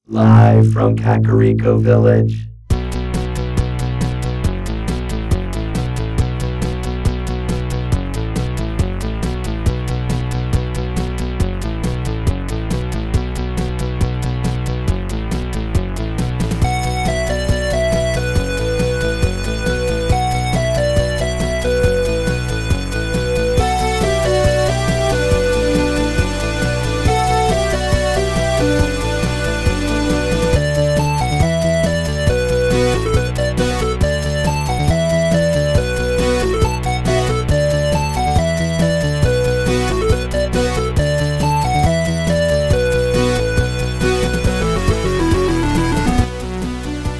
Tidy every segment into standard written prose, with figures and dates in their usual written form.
Live from Kakariko Village.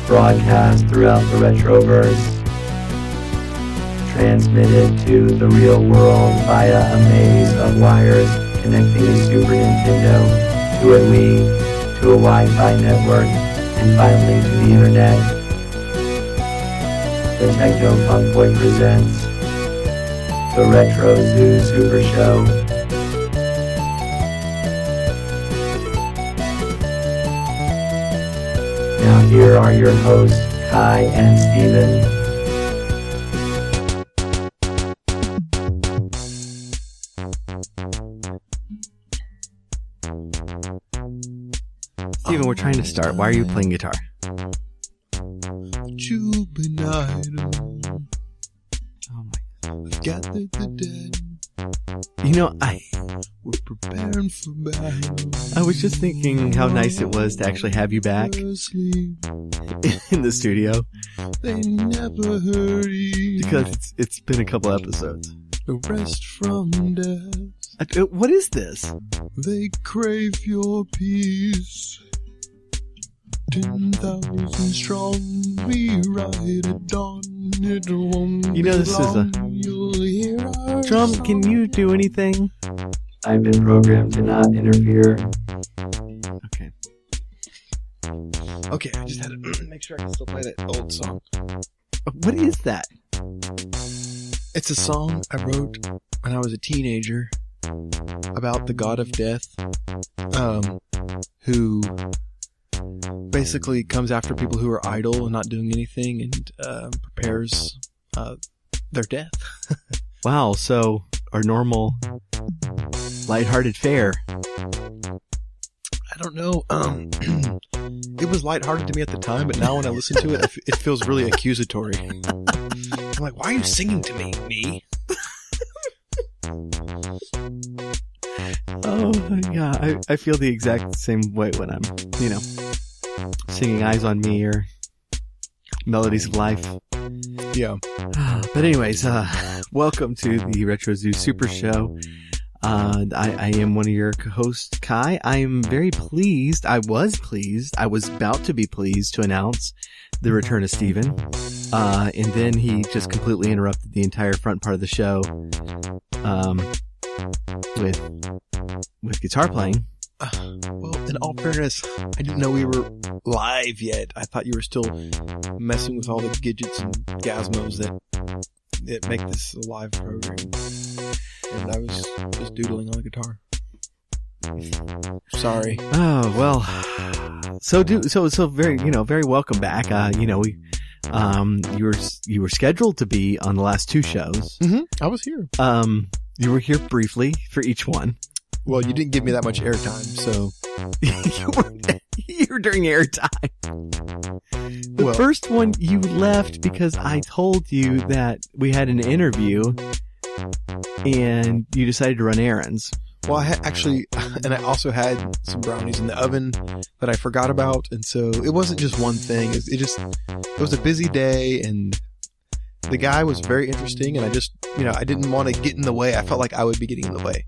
Broadcast throughout the Retroverse, transmitted to the real world via a maze of wires connecting a Super Nintendo to a Wii, to a Wi-Fi network, and finally to the Internet. The Techno Funk Boy presents the Retro Zoo Super Show. Now here are your hosts, Kai and Steven. Steven, we're trying to start. Why are you playing guitar? Juvenile. Oh my. I've gathered the dead. You know, We're preparing for battle. I was just thinking how nice it was to actually have you back Asleep. in the studio, They never hurry. because it's been a couple episodes. The rest from death. What is this? They crave your peace. 10,000 strong, we ride at dawn. It won't You know, be this is a long. You'll hear our Drum, song. can you do anything? I've been programmed to not interfere. Okay. Okay, I just had to make sure I can still play that old song. What is that? It's a song I wrote when I was a teenager about the god of death, who basically comes after people who are idle and not doing anything and prepares their death. Wow, so our normal lighthearted fare. I don't know. It was lighthearted to me at the time, but now when I listen to it, it feels really accusatory. I'm like, why are you singing to me? Me? Oh, yeah, I feel the exact same way when I'm, singing Eyes on Me or Melodies of Life. Yeah. But anyways, welcome to the Retro Zoo Super Show. I am one of your hosts, Kai. I am very pleased. I was about to be pleased to announce the return of Steven. And then he just completely interrupted the entire front part of the show, with guitar playing. Well, in all fairness, I didn't know we were live yet. I thought you were still messing with all the gadgets and gizmos that make this a live program. And I was just doodling on the guitar. Sorry. Oh, well. So very welcome back. You were scheduled to be on the last two shows. Mm-hmm. I was here. You were here briefly for each one. Well, you didn't give me that much airtime, so. you were during airtime. The first one you left because I told you that we had an interview and you decided to run errands. Well, and I also had some brownies in the oven that I forgot about, and so it wasn't just one thing. It was a busy day, and the guy was very interesting, and I just, I didn't want to get in the way. I felt like I would be getting in the way.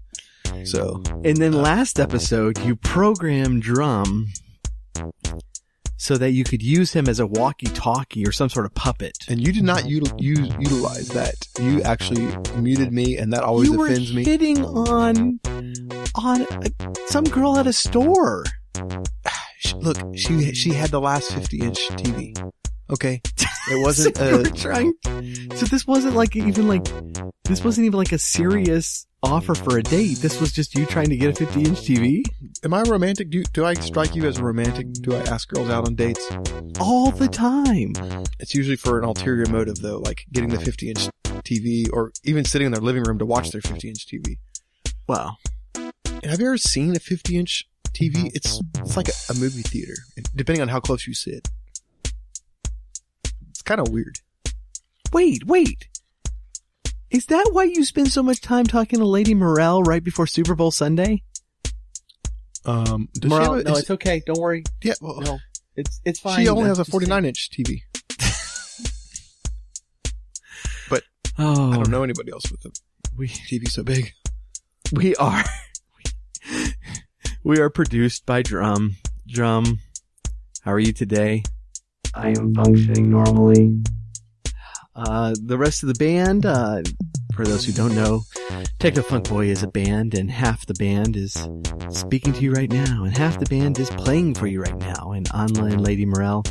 So. And then last episode, you programmed Drum so that you could use him as a walkie-talkie or some sort of puppet. And you did not utilize that. You actually muted me, and that always offends me. You were hitting on some girl at a store. Look, she had the last 50-inch TV. Okay? It wasn't So you were trying. So this wasn't this wasn't even like a serious offer for a date. This was just you trying to get a 50-inch TV? Am I romantic? Do I strike you as a romantic? Do I ask girls out on dates? All the time. It's usually for an ulterior motive, though, like getting the 50-inch TV or even sitting in their living room to watch their 50-inch TV. Wow. Have you ever seen a 50-inch TV? It's like a movie theater, depending on how close you sit. It's kind of weird. Wait. Is that why you spend so much time talking to Lady Morel right before Super Bowl Sunday? Morel, no, it's okay. Don't worry. Yeah, well, no, it's fine. She only has a 49-inch TV. But I don't know anybody else with a TV so big. We are produced by Drum. Drum, how are you today? I am functioning normally. The rest of the band, for those who don't know, Techno Funk Boy is a band, and half the band is speaking to you right now, and half the band is playing for you right now. And Anla and Lady Morel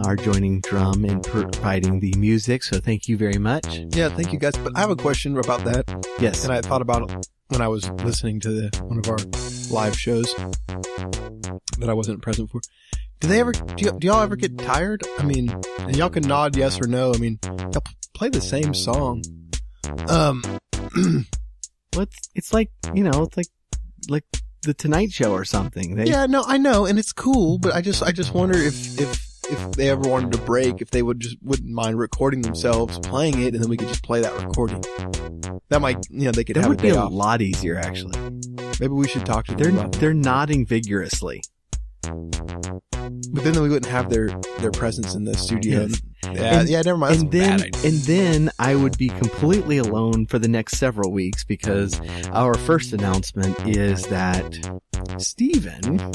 are joining Drum and providing the music, so thank you very much. Yeah, thank you guys. But I have a question about that. Yes. And I thought about it when I was listening to one of our live shows that I wasn't present for. Do y'all ever get tired? I mean, and y'all can nod yes or no. I mean, y'all play the same song. It's like, it's like the Tonight Show or something. Yeah, no, I know, and it's cool, but I just wonder if they ever wanted to break, if they wouldn't mind recording themselves playing it, and then we could just play that recording. That might, they could have a day off. That would be a lot easier, actually. Maybe we should talk to them about that. They're nodding vigorously. But then we wouldn't have their presence in the studio. Yes. Yeah, never mind. And then I would be completely alone for the next several weeks, because our first announcement is that Steven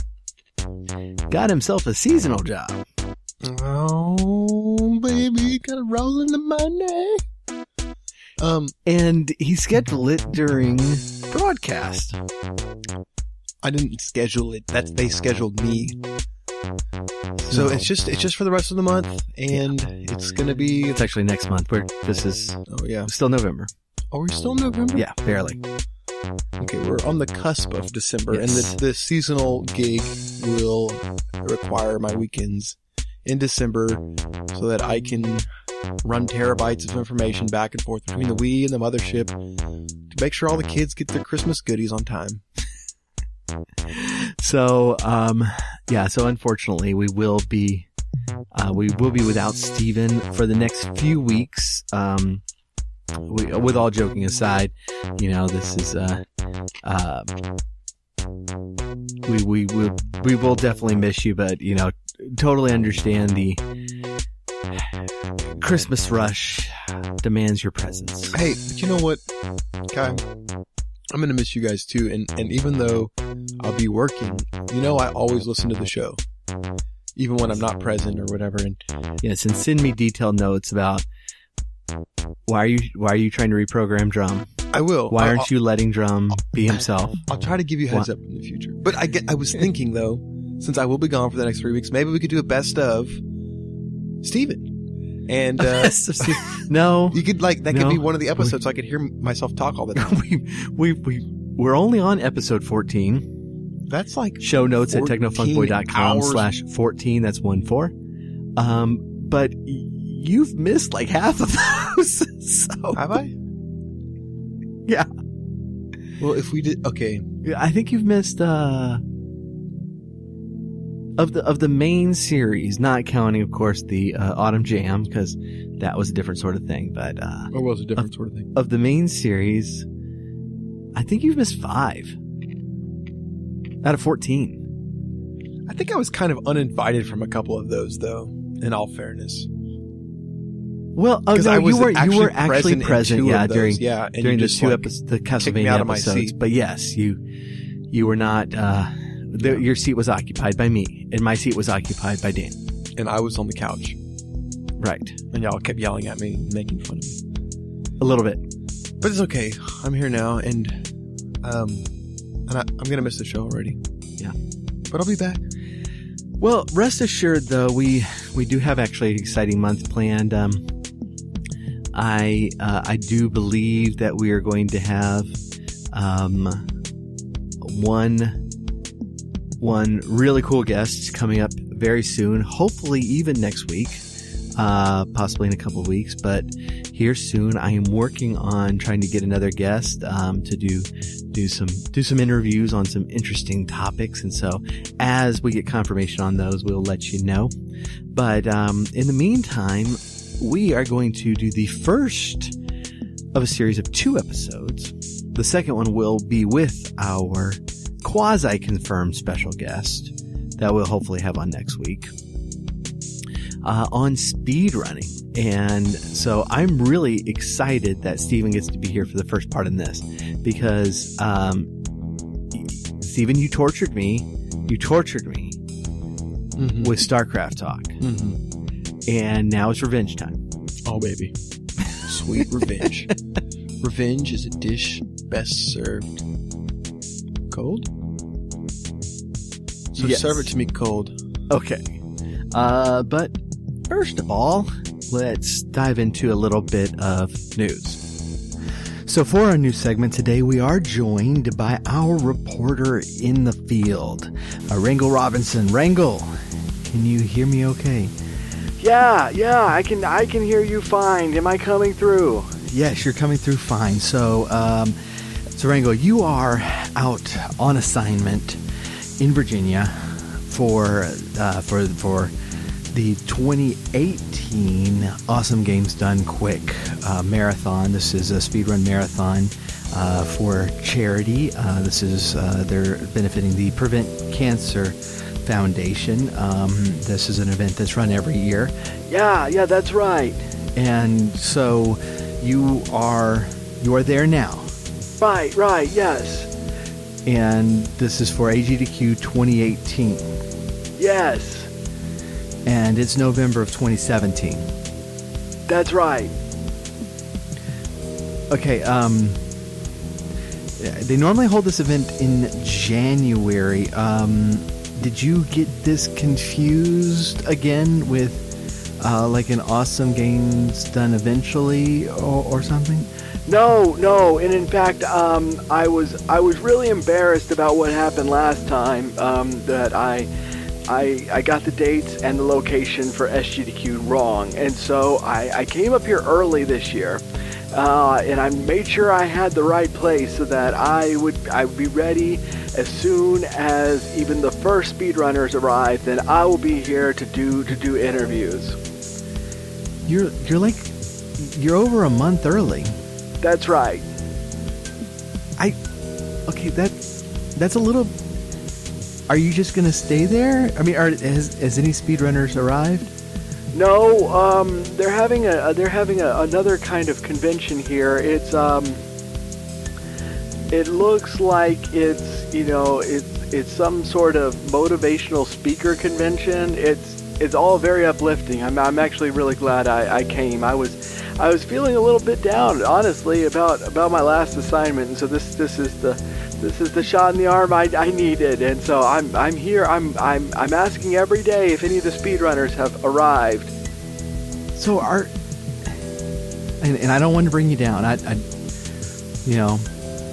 got himself a seasonal job. Oh, baby, gotta roll in the money. And he scheduled it during broadcast. I didn't schedule it. They scheduled me. So it's just for the rest of the month, and it's gonna be. It's actually next month. This is. Oh yeah, still November. Oh, we're still in November? Yeah, barely. Okay, we're on the cusp of December, yes. And the seasonal gig will require my weekends in December, so that I can run terabytes of information back and forth between the Wii and the mothership to make sure all the kids get their Christmas goodies on time. So, so unfortunately we will be without Steven for the next few weeks. With all joking aside, this is, we will definitely miss you, but, totally understand the Christmas rush demands your presence. Hey, but you know what, Kai? I'm going to miss you guys too, and even though I'll be working, I always listen to the show, even when I'm not present or whatever. And yes, and send me detailed notes about why are you trying to reprogram Drum? I will. Why aren't you letting Drum be himself? I'll try to give you a heads up in the future. But I was thinking though, since I will be gone for the next 3 weeks, maybe we could do a best of Steven. And no, you could that could be one of the episodes, so I could hear myself talk all the time. We're only on episode 14. That's like show notes at technofunkboy.com/14. That's 14. But you've missed like half of those. So. Have I? Yeah. Well, if we did, okay. I think you've missed of the main series, not counting, of course, the Autumn Jam, because that was a different sort of thing. But or was a different sort of thing. Of the main series, I think you've missed 5 out of 14. I think I was kind of uninvited from a couple of those, though. In all fairness. Well, you were actually present, during the 2 episodes, the Castlevania episodes. But yes, you were not. Your seat was occupied by me, and my seat was occupied by Dan. And I was on the couch. Right. And y'all kept yelling at me, making fun of me. A little bit. But it's okay. I'm here now, and I'm gonna miss the show already. Yeah. But I'll be back. Well, rest assured, though, we we do have actually an exciting month planned. I do believe that we are going to have one really cool guest coming up very soon, hopefully even next week, possibly in a couple of weeks, but here soon. I am working on trying to get another guest to do some interviews on some interesting topics, and so as we get confirmation on those, we'll let you know. But in the meantime, we are going to do the first of a series of 2 episodes. The second one will be with our quasi-confirmed special guest that we'll hopefully have on next week on speedrunning. And so I'm really excited that Steven gets to be here for the first part in this, because Steven, you tortured me with StarCraft talk. And now it's revenge time. Oh, baby. Sweet revenge. Revenge is a dish best served cold. So Yes. serve it to me cold. Okay. But first of all, let's dive into a little bit of news. So for our news segment today, we are joined by our reporter in the field, Rangel Robinson. Rangel, can you hear me okay? Yeah, I can hear you fine. Am I coming through? Yes, you're coming through fine. So, Rangel, you are out on assignment in Virginia for the 2018 Awesome Games Done Quick marathon. This is a speedrun marathon for charity. This is they're benefiting the Prevent Cancer Foundation. This is an event that's run every year. Yeah, that's right. And so you are there now. Right, yes. And this is for AGDQ 2018. Yes, And it's November of 2017. that's right. Okay, they normally hold this event in January. Did you get this confused again with like an Awesome Games Done Eventually or something? No, and in fact, I was really embarrassed about what happened last time. That I got the dates and the location for SGDQ wrong, and so I came up here early this year, and I made sure I had the right place so that I would be ready as soon as even the first speedrunners arrive. Then I will be here to do interviews. You're over a month early. That's right. Okay, that's a little. Are you just gonna stay there? I mean, has any speedrunners arrived? No, they're having another kind of convention here. It's it looks like it's some sort of motivational speaker convention. It's all very uplifting. I'm actually really glad I came. I was feeling a little bit down, honestly, about my last assignment, and so this is the shot in the arm I needed. And so I'm here. I'm asking every day if any of the speedrunners have arrived. So and I don't want to bring you down. I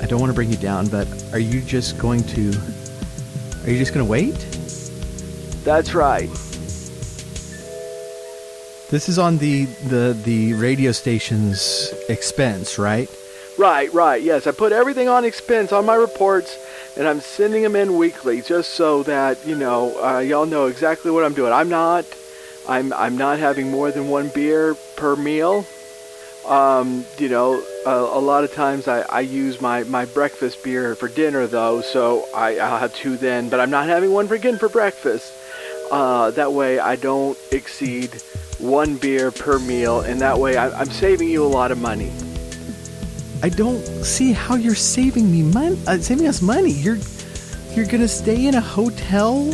don't want to bring you down, but are you just going to wait? That's right. This is on the radio station's expense, right? Right. Yes, I put everything on expense on my reports, and I'm sending them in weekly, just so that y'all know exactly what I'm doing. I'm not having more than 1 beer per meal. A lot of times I use my breakfast beer for dinner, though, so I'll have 2 then. But I'm not having one again for breakfast. That way I don't exceed 1 beer per meal, and that way I'm saving you a lot of money. I don't see how you're saving me money. Saving us money. You're gonna stay in a hotel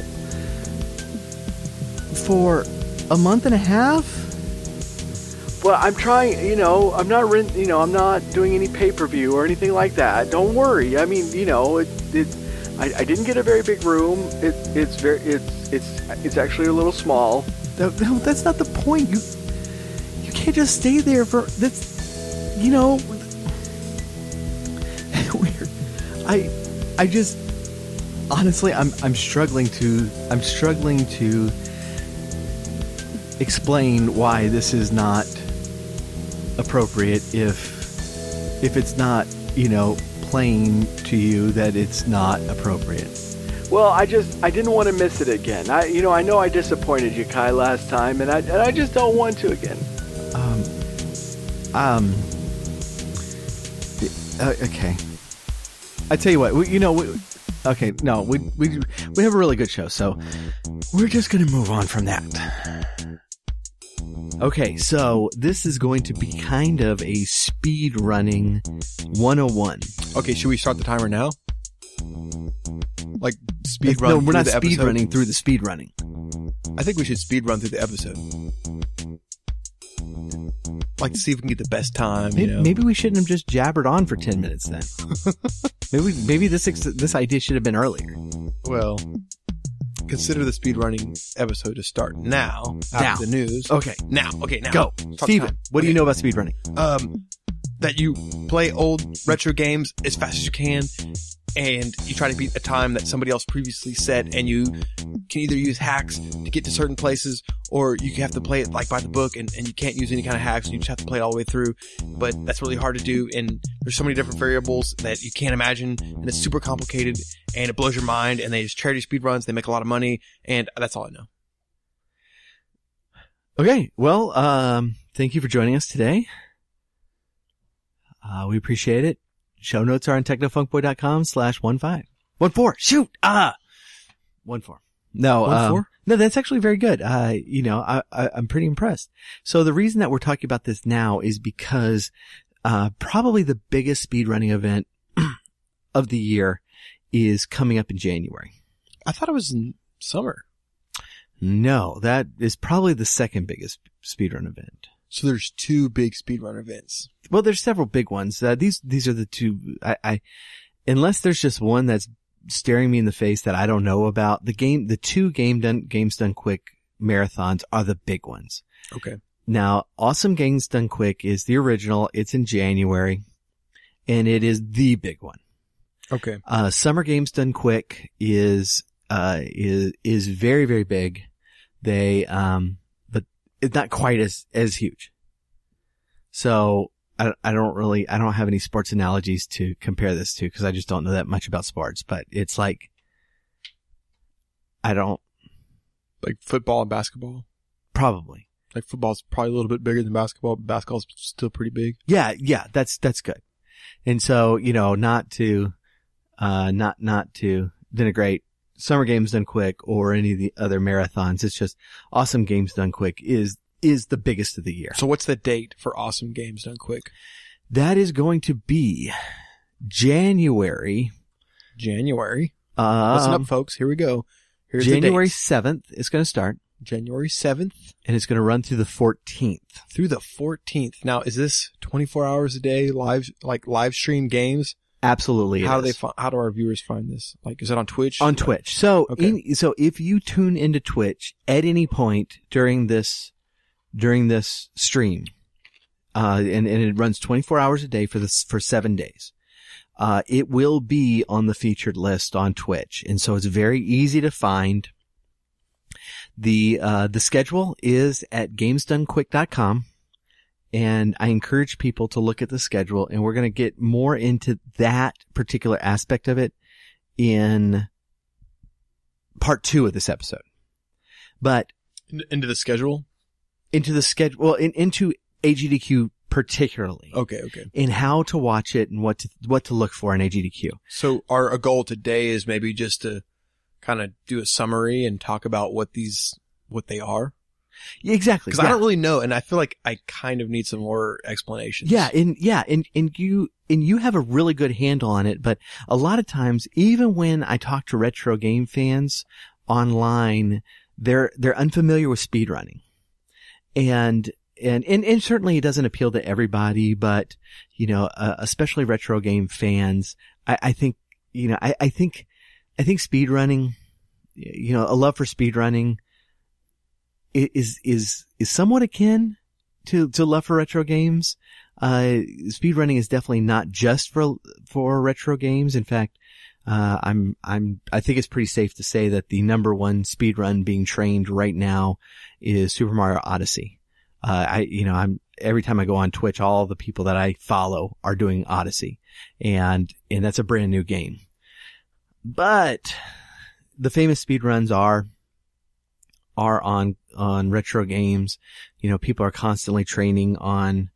for a month and a half. Well, I'm trying. I'm not I'm not doing any pay-per-view or anything like that. Don't worry. I mean, I didn't get a very big room. It's actually a little small. No, that's not the point. You can't just stay there for that's, you know. Weird. I just honestly, I'm struggling to explain why this is not appropriate if it's not, you know, plain to you that it's not appropriate. Well, I didn't want to miss it again. I know I disappointed you, Kai, last time, and I just don't want to again. Okay. I tell you what, we have a really good show, so we're just gonna move on from that. Okay, so this is going to be kind of a speed running 101. Okay, should we start the timer now? Like speed run? No, we're not through the speed episode? running through the speed running. I think we should speed run through the episode. Like to see if we can get the best time. Maybe we shouldn't have just jabbered on for 10 minutes then. maybe this idea should have been earlier. Well, consider the speed running episode to start now. After the news. Okay. Now. Go. Steven, what do you know about speed running? That you play old retro games as fast as you can, and you try to beat a time that somebody else previously set, and you can either use hacks to get to certain places, or you have to play it like by the book, and you can't use any kind of hacks, and you just have to play it all the way through. But that's really hard to do, and there's so many different variables that you can't imagine, and it's super complicated, and it blows your mind, and they use charity speedruns, they make a lot of money, and that's all I know. Okay, well, thank you for joining us today. We appreciate it. Show notes are on technofunkboy.com/14. 14. Shoot! 14. No, 14? No, that's actually very good. I'm pretty impressed. So the reason that we're talking about this now is because, probably the biggest speedrunning event of the year is coming up in January. I thought it was in summer. No, that is probably the second biggest speedrun event. So there's two big speedrun events. Well, there's several big ones. These are the two. Unless there's just one that's staring me in the face that I don't know about. The two Games Done Quick marathons are the big ones. Okay. Now, Awesome Games Done Quick is the original. It's in January, and it is the big one. Okay. Summer Games Done Quick is very, very big. But it's not quite as huge. So I don't have any sports analogies to compare this to because I just don't know that much about sports, but it's like, like football and basketball? Probably. Like football's probably a little bit bigger than basketball, but basketball's still pretty big. Yeah, that's good. And so, not to denigrate Summer Games Done Quick or any of the other marathons. It's just Awesome Games Done Quick is the biggest of the year. So what's the date for Awesome Games Done Quick? That is going to be January. Listen up, folks. Here we go. Here's January the 7th. It's going to start. January 7th. And it's going to run through the 14th. Through the 14th. Now, is this 24 hours a day live stream games? Absolutely. How do our viewers find this? Like, is it on Twitch? On Twitch. So, okay. So if you tune into Twitch at any point during this stream, and it runs 24 hours a day for 7 days, it will be on the featured list on Twitch. And so it's very easy to find. The schedule is at gamesdonequick.com. And I encourage people to look at the schedule, and we're going to get more into that particular aspect of it in part 2 of this episode. But into the schedule? Into the schedule, well, into AGDQ particularly. Okay. And how to watch it and what to look for in AGDQ. So our goal today is maybe just to kind of do a summary and talk about what they are. Yeah, exactly. Because I don't really know, and I feel like I kind of need some more explanations. And you have a really good handle on it, but a lot of times, even when I talk to retro game fans online, they're unfamiliar with speedrunning. And certainly it doesn't appeal to everybody, but, especially retro game fans, I think speedrunning, a love for speedrunning is somewhat akin to love for retro games. Speedrunning is definitely not just for retro games. In fact, I think it's pretty safe to say that the number one speedrun being trained right now is Super Mario Odyssey. Every time I go on Twitch, all the people that I follow are doing Odyssey, and that's a brand new game. But the famous speedruns are on retro games. People are constantly training on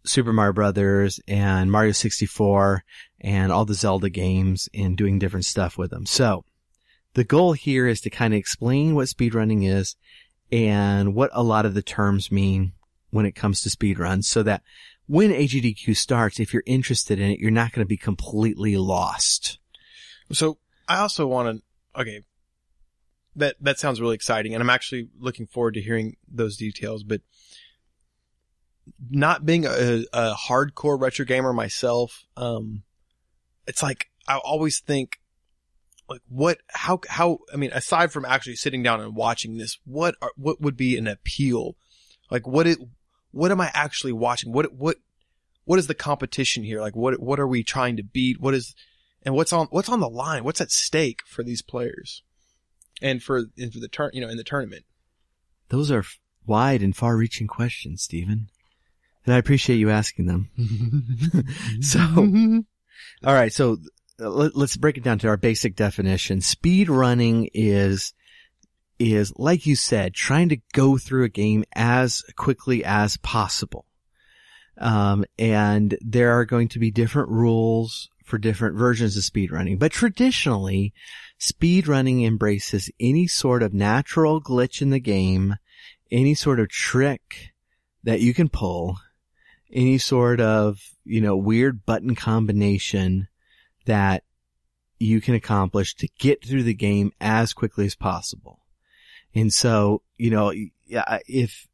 Super Mario Brothers and Mario 64 and all the Zelda games and doing different stuff with them. So the goal here is to kind of explain what speedrunning is and what a lot of the terms mean when it comes to speedruns, so that when AGDQ starts, if you're interested in it, you're not going to be completely lost. So I also want to, okay, that sounds really exciting, and I'm actually looking forward to hearing those details, but not being a hardcore retro gamer myself, it's like, I always think, like, aside from actually sitting down and watching this, what would be an appeal? Like, what am I actually watching? What is the competition here? Like, what are we trying to beat? What's on the line? What's at stake for these players? And for the in the tournament? Those are wide and far-reaching questions, Stephen. And I appreciate you asking them. So, all right. So let's break it down to our basic definition. Speedrunning is like you said, trying to go through a game as quickly as possible. And there are going to be different rules for different versions of speedrunning. But traditionally, speedrunning embraces any sort of natural glitch in the game, any sort of trick that you can pull, any sort of, weird button combination that you can accomplish to get through the game as quickly as possible. And so, if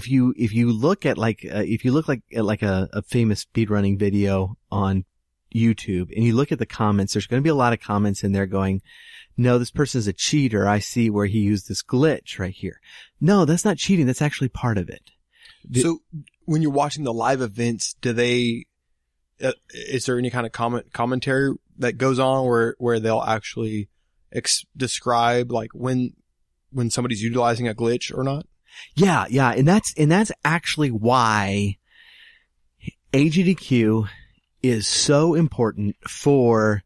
you look at a famous speedrunning video on YouTube and you look at the comments, there's going to be a lot of comments in there going, no, this person is a cheater. I see where he used this glitch right here. No, that's not cheating. That's actually part of it. So when you're watching the live events, is there any kind of commentary that goes on where they'll actually describe like when somebody's utilizing a glitch or not? Yeah. And that's actually why AGDQ is so important for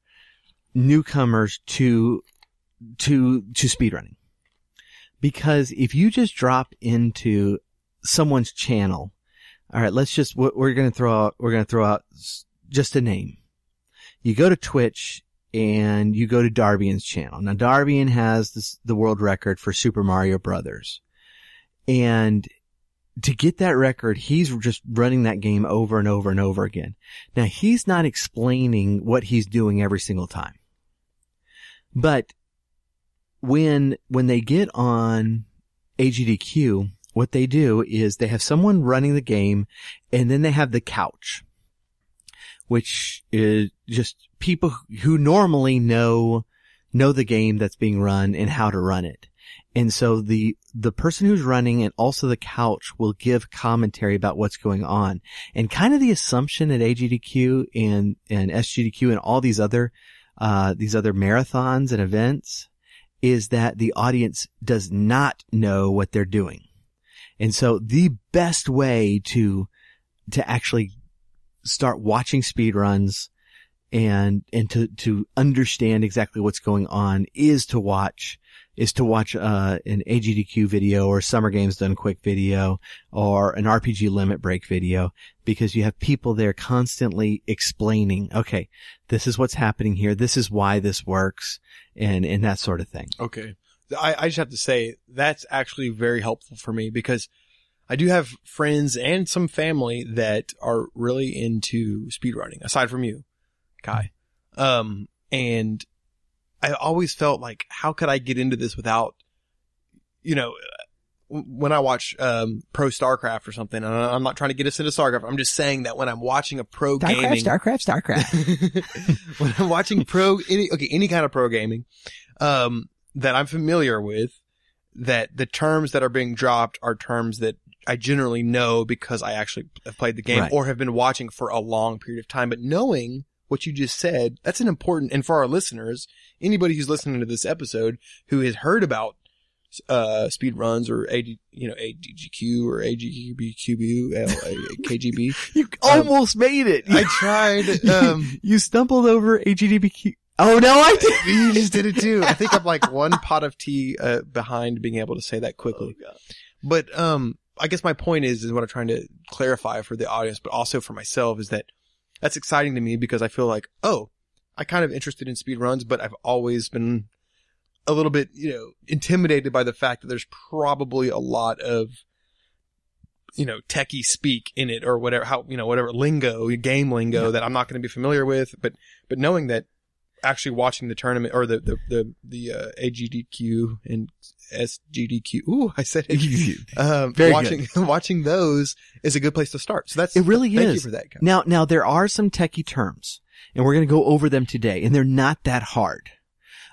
newcomers to speedrunning. Because if you just drop into someone's channel, all right, we're going to throw out just a name. You go to Twitch and you go to Darbian's channel. Now, Darbian has the world record for Super Mario Brothers. And to get that record, he's just running that game over and over and over again. Now, he's not explaining what he's doing every single time. But when they get on AGDQ, what they do is they have someone running the game, and then they have the couch, which is just people who normally know the game that's being run and how to run it. And so the person who's running and also the couch will give commentary about what's going on. And kind of the assumption at AGDQ and SGDQ and all these other marathons and events is that the audience does not know what they're doing. And so the best way to actually start watching speedruns and to understand exactly what's going on is to watch an AGDQ video or Summer Games Done Quick video or an RPG Limit Break video, because you have people there constantly explaining, okay, this is what's happening here, this is why this works, and that sort of thing. Okay. I just have to say that's actually very helpful for me, because I do have friends and some family that are really into speedrunning, aside from you, Kai. And I always felt like, how could I get into this without, when I watch pro StarCraft or something, and I'm not trying to get us into StarCraft, I'm just saying that when I'm watching a pro gaming, StarCraft. when I'm watching any kind of pro gaming, that I'm familiar with, that the terms that are being dropped are terms that I generally know because I actually have played the game Right. or have been watching for a long period of time. But knowing what you just said, that's an important, and for our listeners, anybody who's listening to this episode who has heard about speed runs or AGDQ or AGDQ, KGB. You almost made it. I tried. You stumbled over AGDQ. Oh no, I did. You just did it too. I think I'm like one pot of tea behind being able to say that quickly. Oh, God. But I guess my point is what I'm trying to clarify for the audience, but also for myself, is that that's exciting to me because I feel like, oh, I'm kind of interested in speed runs, but I've always been a little bit, intimidated by the fact that there's probably a lot of, techie speak in it or whatever, whatever lingo, game lingo that I'm not going to be familiar with. But knowing that actually watching the tournament or the AGDQ and SGDQ. Ooh, I said it. Very watching those is a good place to start. So It really thank is. you for that. Kyle. Now there are some techie terms, and we're going to go over them today, and they're not that hard.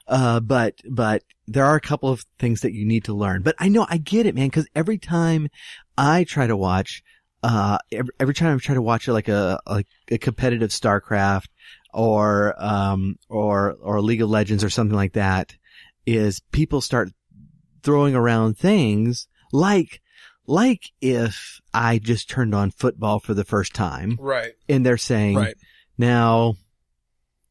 But there are a couple of things that you need to learn. But I get it, man, because every time I try to watch, every time I try to watch like a competitive StarCraft or League of Legends or something like that, is people start throwing around things like if I just turned on football for the first time. Right. And they're saying, right. Now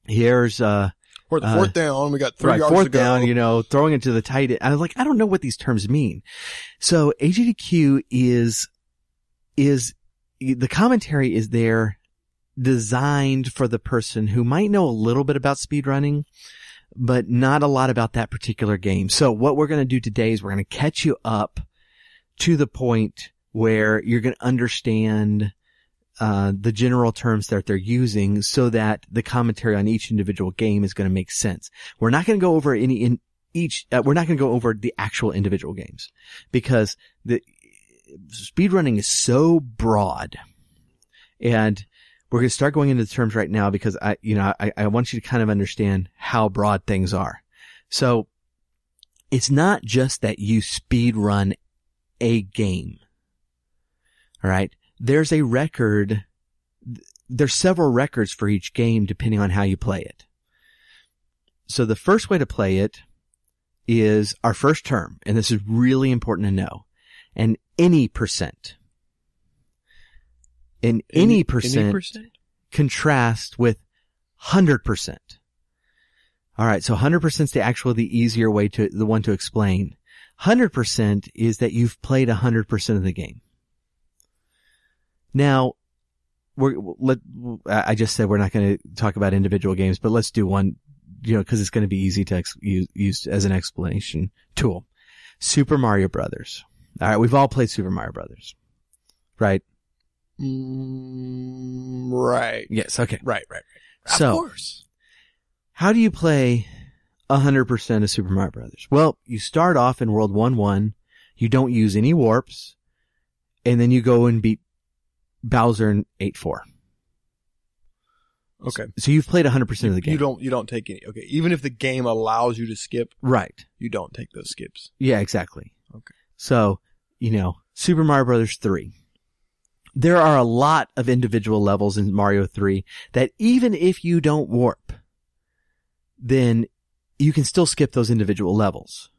here's, or the fourth down, we got 3 yards fourth to go. down, throwing it to the tight end. I was like, I don't know what these terms mean. So AGDQ is the commentary is there designed for the person who might know a little bit about speedrunning, but not a lot about that particular game. So what we're going to do today is we're going to catch you up to the point where you're going to understand the general terms that they're using so that the commentary on each individual game is going to make sense. We're not going to go over we're not going to go over the actual individual games because the speedrunning is so broad. And we're going to start going into the terms right now because I want you to kind of understand how broad things are. So it's not just that you speedrun a game. All right. There's a record. There's several records for each game depending on how you play it. So the first way to play it is our first term. And this is really important to know. And any percent. And any percent contrast with 100%. All right. So 100% is the easier way the one to explain. 100% is that you've played 100% of the game. Now, I just said we're not going to talk about individual games, but let's do one, cause it's going to be easy to use as an explanation tool. Super Mario Brothers. All right. We've all played Super Mario Brothers, right? Right. Yes. Okay. Right. So, of course. How do you play 100% of Super Mario Brothers? Well, you start off in World 1-1. You don't use any warps, and then you go and beat Bowser in 8-4. Okay. So you've played 100% of the game. You don't take any. Okay. Even if the game allows you to skip. Right. You don't take those skips. Yeah, exactly. Okay. So, Super Mario Brothers 3. There are a lot of individual levels in Mario 3 that even if you don't warp, then you can still skip those individual levels.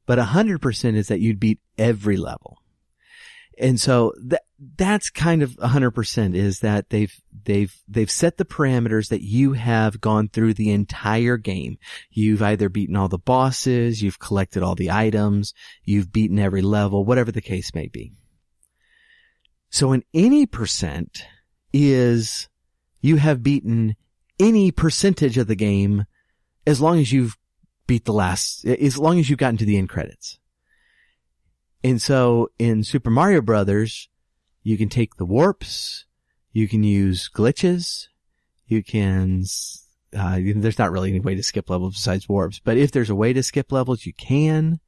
But 100% is that you'd beat every level. And so that's kind of 100% is that they've set the parameters that you have gone through the entire game. You've either beaten all the bosses, you've collected all the items, you've beaten every level, whatever the case may be. So an any percent is you have beaten any percentage of the game as long as you've as long as you've gotten to the end credits. And so in Super Mario Brothers, you can take the warps, you can use glitches, you can, there's not really any way to skip levels besides warps, but if there's a way to skip levels, you can.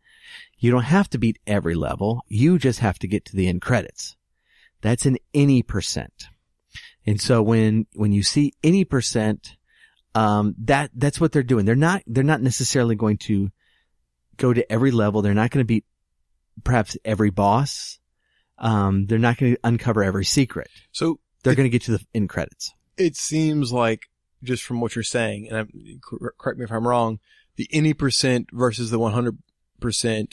You don't have to beat every level, you just have to get to the end credits. That's an any percent. And so when you see any percent, that's what they're doing. They're not necessarily going to go to every level. They're not going to beat perhaps every boss. They're not going to uncover every secret. So they're going to get to the end credits. It seems like, just from what you're saying, and correct me if I'm wrong, the any percent versus the 100%,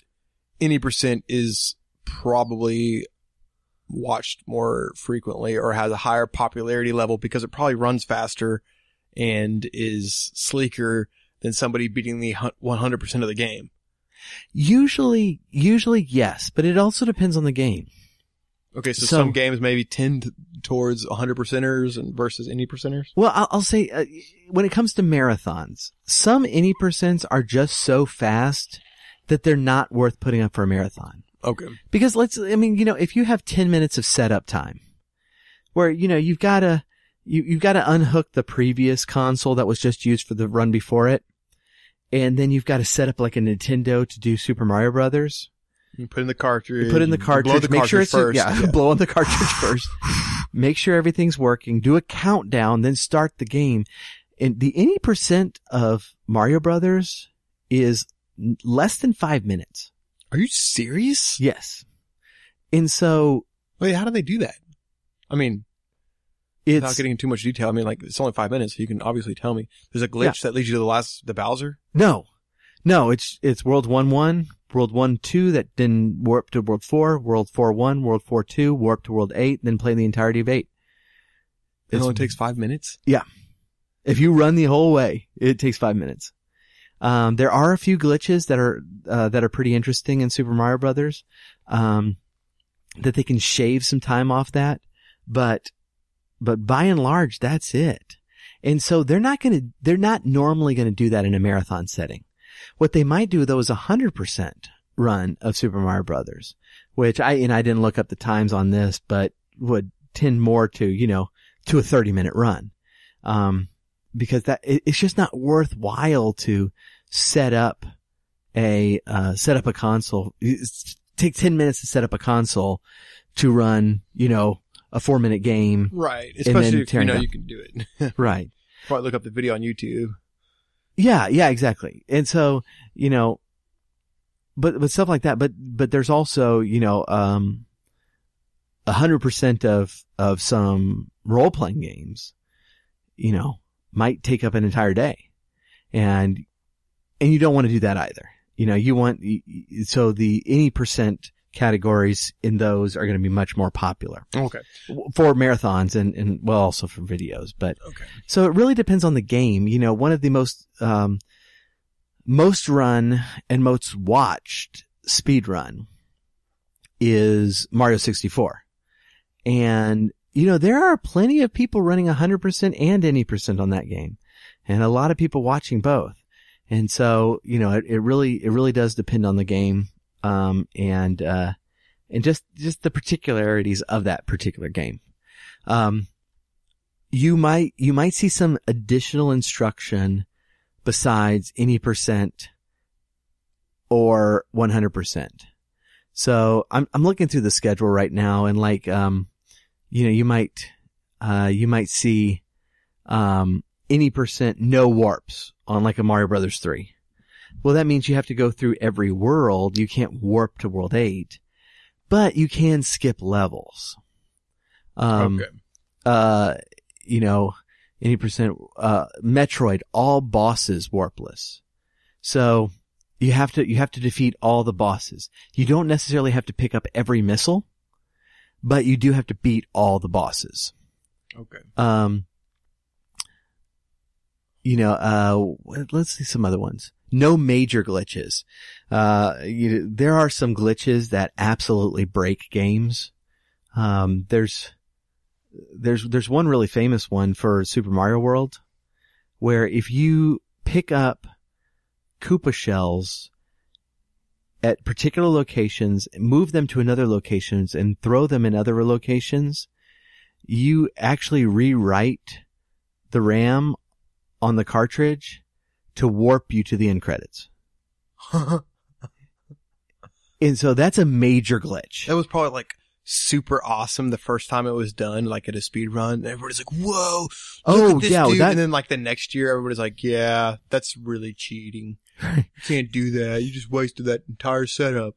any percent is probably watched more frequently or has a higher popularity level because it probably runs faster and is sleeker than somebody beating the 100% of the game. Usually yes, but it also depends on the game. Okay, so some games maybe tend towards 100%ers and versus any percenters? Well, I'll say, when it comes to marathons, some any percents are just so fast that they're not worth putting up for a marathon. Okay. Because if you have 10 minutes of setup time, where, you've got to unhook the previous console that was just used for the run before it, and then you've got to set up like a Nintendo to do Super Mario Brothers. You put in the cartridge. Blow the cartridge first. Blow on the cartridge first. Make sure everything's working. Do a countdown, then start the game. And the any percent of Mario Brothers is less than 5 minutes. Are you serious? Yes. And so... Wait, how do they do that? I mean, without getting into too much detail, it's only 5 minutes, so you can obviously tell me. There's a glitch that leads you to the Bowser? No, it's World 1-1, World 1-2 that then warp to World 4, World 4-1, World 4-2, warp to World 8, then play the entirety of 8. It only takes 5 minutes? Yeah. If you run the whole way, it takes 5 minutes. There are a few glitches that are pretty interesting in Super Mario Brothers, that they can shave some time off that, but by and large, that's it. And so they're not normally going to do that in a marathon setting. What they might do though is 100% run of Super Mario Brothers, which I didn't look up the times on this, but would tend more to, to a 30-minute run. Because it's just not worthwhile to set up a console. Take 10 minutes to set up a console to run, a 4-minute game. Right. Especially if you can do it. Right. Probably look up the video on YouTube. Yeah, exactly. And so, but stuff like that, but there's also, 100% of some role-playing games, might take up an entire day. And you don't want to do that either. So the any percent categories in those are going to be much more popular. Okay. For marathons and also for videos, but okay. So it really depends on the game. One of the most run and most watched speedrun is Mario 64. And, there are plenty of people running 100% and any percent on that game, and a lot of people watching both. And so, it really does depend on the game. And just the particularities of that particular game. You might see some additional instruction besides any percent or 100%. So I'm looking through the schedule right now, and you might see, any percent no warps on like a Mario Brothers 3. Well, that means you have to go through every world. You can't warp to World 8, but you can skip levels. Okay. Any percent, Metroid, all bosses warpless. So you have to defeat all the bosses. You don't necessarily have to pick up every missile, but you do have to beat all the bosses. Okay. Let's see some other ones. No major glitches. There are some glitches that absolutely break games. There's one really famous one for Super Mario World, where if you pick up Koopa shells at particular locations, move them to another locations, and throw them in other locations, you actually rewrite the RAM on the cartridge to warp you to the end credits. And so that's a major glitch. That was probably like super awesome the first time it was done, like at a speed run. Everybody's like, "Whoa, Oh, look at this yeah, dude." that- And then like the next year, everybody's like, "Yeah, that's really cheating. You can't do that. You just wasted that entire setup."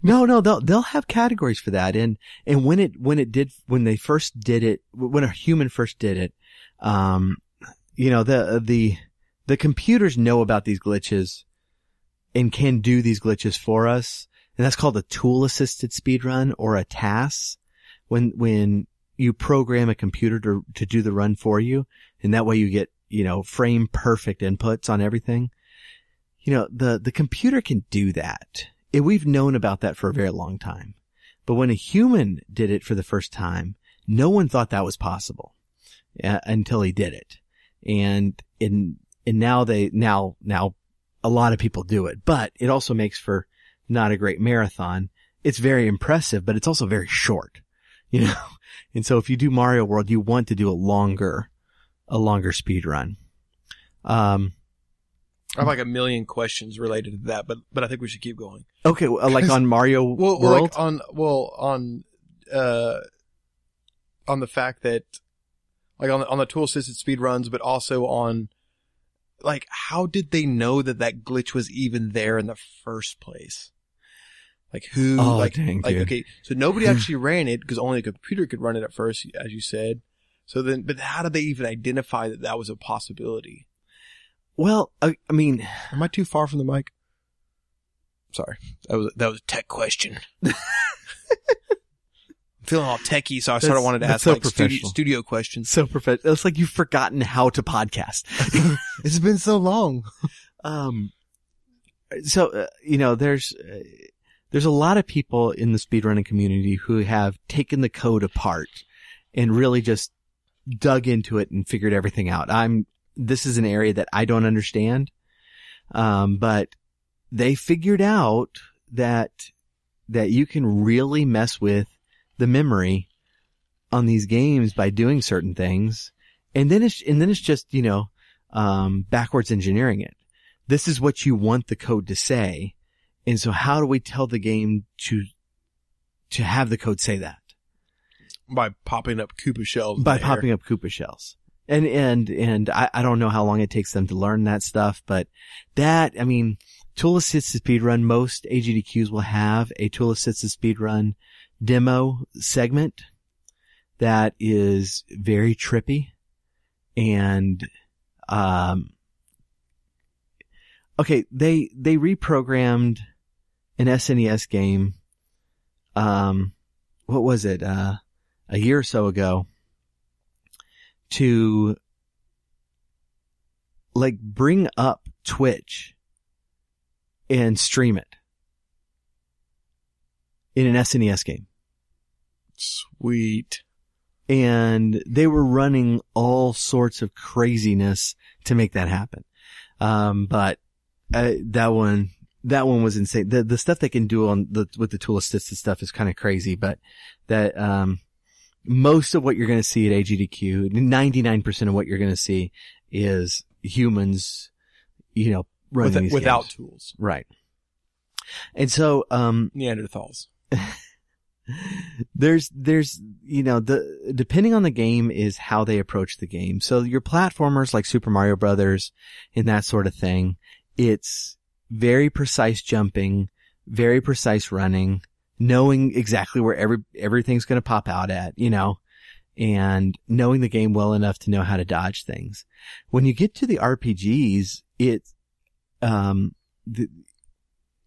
No, they'll have categories for that. And when they first did it, when a human first did it, you know, the computers know about these glitches and can do these glitches for us. And that's called a tool assisted speedrun or a TAS. When you program a computer to do the run for you, and that way you get, you know, frame perfect inputs on everything. You know, the computer can do that. We've known about that for a very long time. But when a human did it for the first time, no one thought that was possible until he did it. And now a lot of people do it, but it also makes for not a great marathon. It's very impressive, but it's also very short, you know? And so if you do Mario World, you want to do a longer speed run. I have like a million questions related to that, but I think we should keep going. Okay. Like on Mario World? Like on the fact that, like on the tool assisted speed runs, but also on, like, how did they know that glitch was even there in the first place? Like who? Oh, like, dang, like dude. Okay, so nobody actually ran it because only a computer could run it at first, as you said. So then, but how did they even identify that was a possibility? Well, I mean, am I too far from the mic? Sorry, that was a tech question. I'm feeling all techie, so I sort of wanted to ask so like studio questions. so professional. It's like you've forgotten how to podcast. It's been so long. So, you know, there's a lot of people in the speedrunning community who have taken the code apart and really just dug into it and figured everything out. This is an area that I don't understand. But they figured out that you can really mess with the memory on these games by doing certain things. And then it's just, you know, backwards engineering it. This is what you want the code to say. And so how do we tell the game to have the code say that? By popping up Koopa shells. By popping up Koopa shells. And I don't know how long it takes them to learn that stuff, but that, I mean, tool assisted speedrun, most AGDQs will have a tool assisted speedrun demo segment that is very trippy. And, okay, they reprogrammed an SNES game, what was it, a year or so ago, to like bring up Twitch and stream it in an SNES game. Sweet. And they were running all sorts of craziness to make that happen. But that one was insane. The stuff they can do with the tool assisted stuff is kind of crazy, but that, most of what you're going to see at AGDQ, 99% of what you're going to see is humans, you know, running these without games. tools. Right. And so, Neanderthals. there's, you know, depending on the game is how they approach the game. So your platformers like Super Mario Brothers and that sort of thing, it's very precise jumping, very precise running, knowing exactly where everything's going to pop out at, you know, and knowing the game well enough to know how to dodge things. When you get to the RPGs,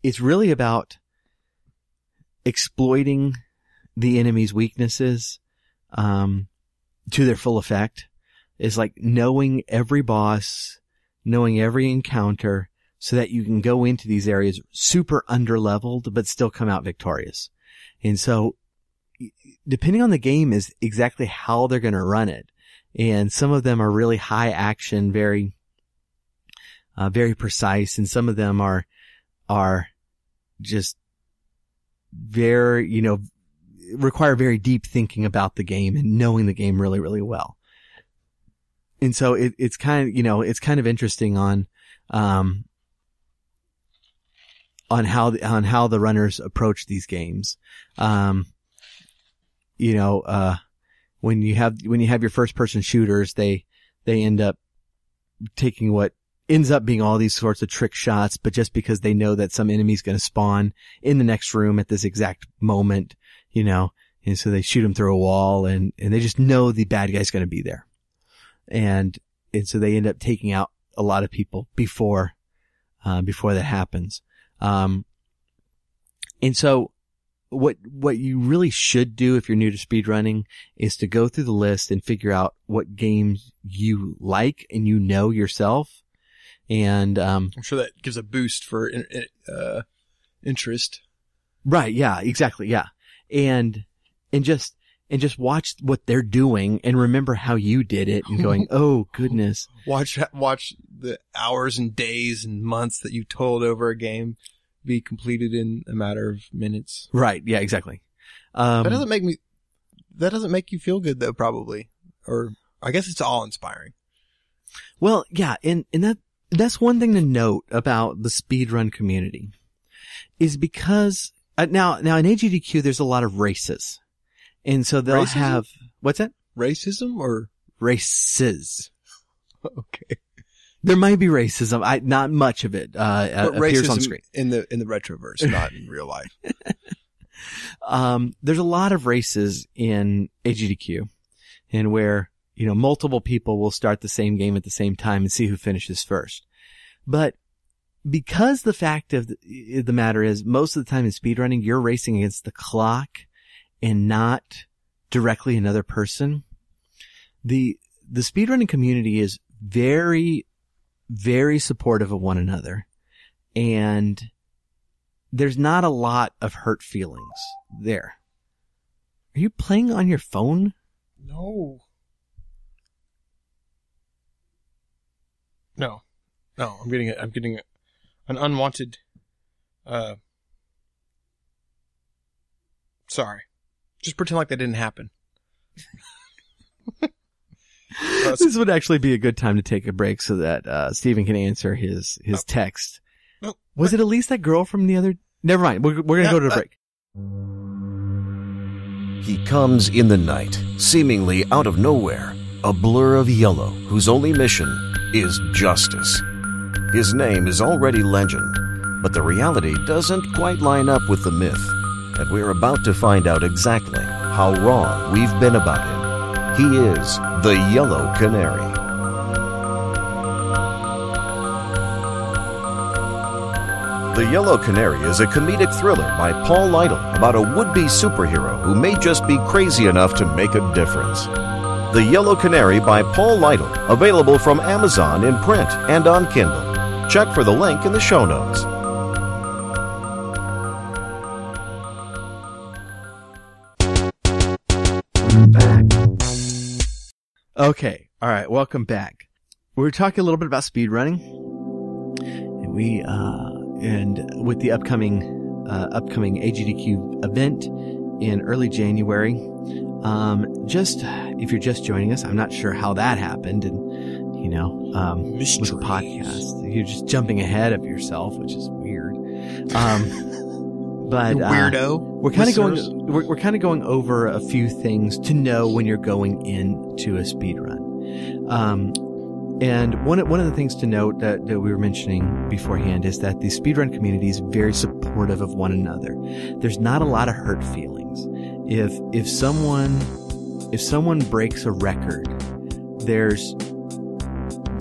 it's really about exploiting the enemy's weaknesses, to their full effect. It's like knowing every boss, knowing every encounter, so that you can go into these areas super underleveled, but still come out victorious. And so, depending on the game is exactly how they're going to run it. And some of them are really high action, very precise. And some of them are just very, you know, require very deep thinking about the game and knowing the game really, really well. And so it's kind of, you know, it's kind of interesting on how the runners approach these games. when you have your first person shooters, they end up taking what ends up being all these sorts of trick shots, but just because they know that some enemy's going to spawn in the next room at this exact moment, and so they shoot them through a wall and they just know the bad guy's going to be there. And so they end up taking out a lot of people before that happens. And so what you really should do if you're new to speedrunning is to go through the list and figure out what games you like and yourself. And I'm sure that gives a boost for interest. Right, yeah, exactly, yeah. And just watch what they're doing and remember how you did it and going, oh goodness. Watch the hours and days and months that you toiled over a game be completed in a matter of minutes. Right, yeah, exactly. That doesn't make you feel good though, probably. Or I guess it's all inspiring. Well, yeah, and that's one thing to note about the speedrun community is because now in AGDQ there's a lot of races. And so they'll have, what's that? Racism or races? Okay. There might be racism. Not much of it, appears on screen. In the retroverse, not in real life. There's a lot of races in AGDQ and where, multiple people will start the same game at the same time and see who finishes first. But because the fact of the matter is most of the time in speedrunning, you're racing against the clock and not directly another person. The speedrunning community is very, very supportive of one another. And there's not a lot of hurt feelings there. Are you playing on your phone? No, I'm getting an unwanted, sorry. Just pretend like that didn't happen. This would actually be a good time to take a break so that Steven can answer his text. No, was it at least that girl from the other? Never mind. We're going to go to the break. He comes in the night, seemingly out of nowhere, a blur of yellow whose only mission is justice. His name is already legend, but the reality doesn't quite line up with the myth, and we're about to find out exactly how wrong we've been about him. He is the Yellow Canary. The Yellow Canary is a comedic thriller by Paul Lytle about a would-be superhero who may just be crazy enough to make a difference. The Yellow Canary by Paul Lytle, available from Amazon in print and on Kindle. Check for the link in the show notes. We're back. Okay. All right. Welcome back. We were talking a little bit about speedrunning. And with the upcoming AGDQ event in early January. Just if you're just joining us, I'm not sure how that happened, and with the podcast, you're just jumping ahead of yourself, which is weird. But weirdo. We're kind of going over a few things to know when you're going into a speedrun. And one of the things to note that we were mentioning beforehand is that the speedrun community is very supportive of one another. There's not a lot of hurt feelings. If someone breaks a record, there's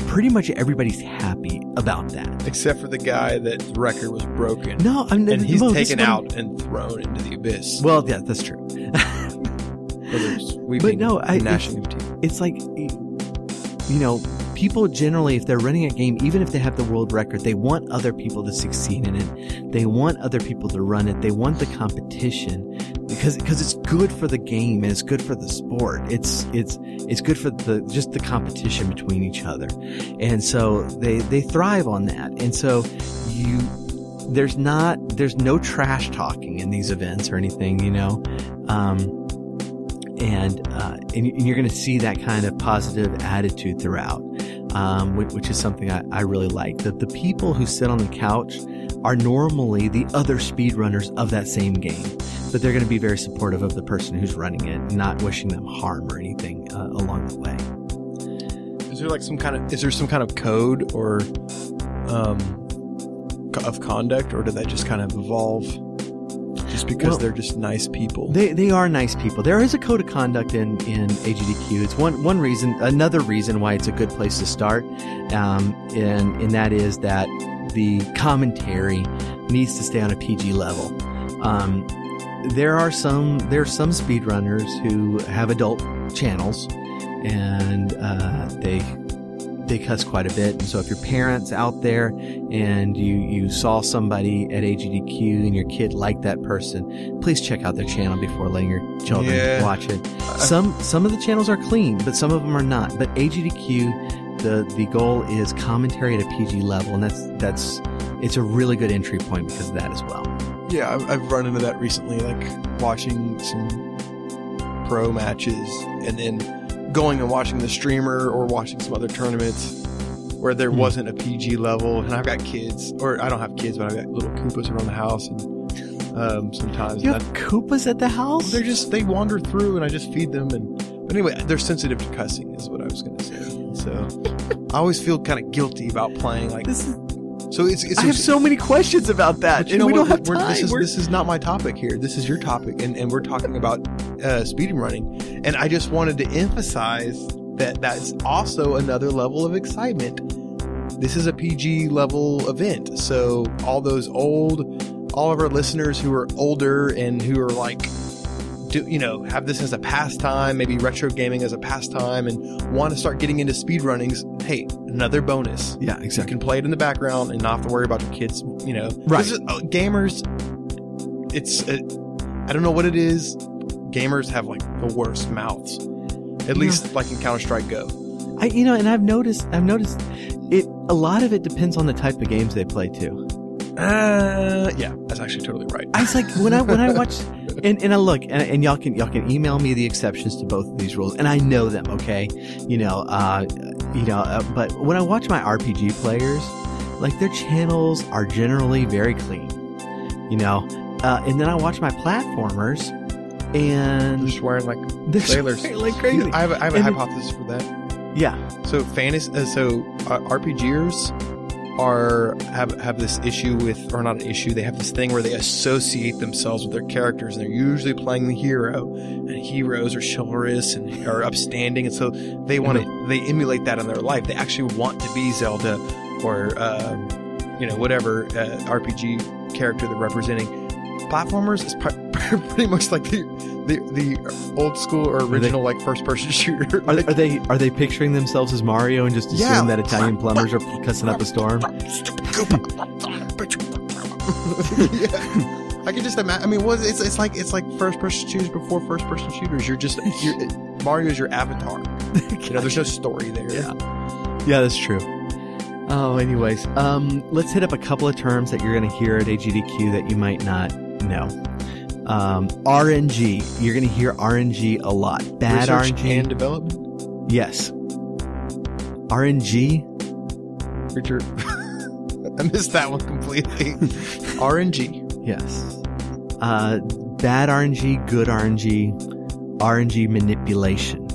pretty much everybody's happy about that. Except for the guy that the record was broken. No, I mean, and he's taken out and thrown into the abyss. Well, yeah, that's true. But no, it's like, people generally, if they're running a game, even if they have the world record, they want other people to succeed in it. They want other people to run it. They want the competition because it's good for the game and it's good for the sport. It's good for the competition between each other. And so they thrive on that. And so there's no trash talking in these events or anything, and you're going to see that kind of positive attitude throughout, which is something I really like. The people who sit on the couch are normally the other speedrunners of that same game. but they're going to be very supportive of the person who's running it, not wishing them harm or anything along the way. Is there some kind of code or of conduct, or did that just kind of evolve just because they're just nice people? They are nice people. There is a code of conduct in AGDQ. It's one reason. Another reason why it's a good place to start, and that is that the commentary needs to stay on a PG level. There are some speedrunners who have adult channels, and they cuss quite a bit. And so if your parents out there and you saw somebody at AGDQ and your kid liked that person, please check out their channel before letting your children watch it. Some of the channels are clean, but some of them are not. But AGDQ, the goal is commentary at a PG level, and it's a really good entry point because of that as well. Yeah, I've run into that recently, like watching some pro matches and then going and watching the streamer or watching some other tournaments where there wasn't a PG level. And I've got kids, or I don't have kids, but I've got little Koopas around the house, and sometimes you have Koopas at the house. They wander through, and I just feed them. But anyway, they're sensitive to cussing, is what I was going to say. So I always feel kind of guilty about playing like this. I have so many questions about that, and we don't have time. This is not my topic here. This is your topic, and we're talking about speedrunning. And I just wanted to emphasize that that's also another level of excitement. This is a PG level event, so all of our listeners who are older and who are like, have this as a pastime, maybe retro gaming as a pastime, and want to start getting into speedrunnings. Hey, another bonus. Yeah, exactly. You can play it in the background and not have to worry about your kids, Right. Gamers, I don't know what it is. Gamers have like the worst mouths. At least like in Counter-Strike Go. And I've noticed it, a lot of it depends on the type of games they play too. Yeah, that's actually totally right. I was like, when I watch, and I look, and y'all can email me the exceptions to both of these rules, and I know them, okay? But when I watch my RPG players, like their channels are generally very clean, and then I watch my platformers, and they're just wearing like they're sailors swearing like crazy. I have a hypothesis for that. Yeah. So RPGers have this issue with, or not an issue, they have this thing where they associate themselves with their characters, and they're usually playing the hero, and heroes are chivalrous and are upstanding, and so they emulate that in their life. They actually want to be Zelda or whatever RPG character they're representing. Platformers is pretty much like the old school or original like first person shooter. Are they picturing themselves as Mario and just assume that Italian plumbers are cussing up a storm? I can just imagine. I mean, it's like first person shooters before first person shooters. Mario's your avatar. There's no story there. Yeah, that's true. Oh, anyways, let's hit up a couple of terms that you're going to hear at AGDQ that you might not know. RNG. You're going to hear RNG a lot. Bad Research RNG and development. Yes. RNG. Richard, I missed that one completely. RNG. Yes. Bad RNG, good RNG, RNG manipulation.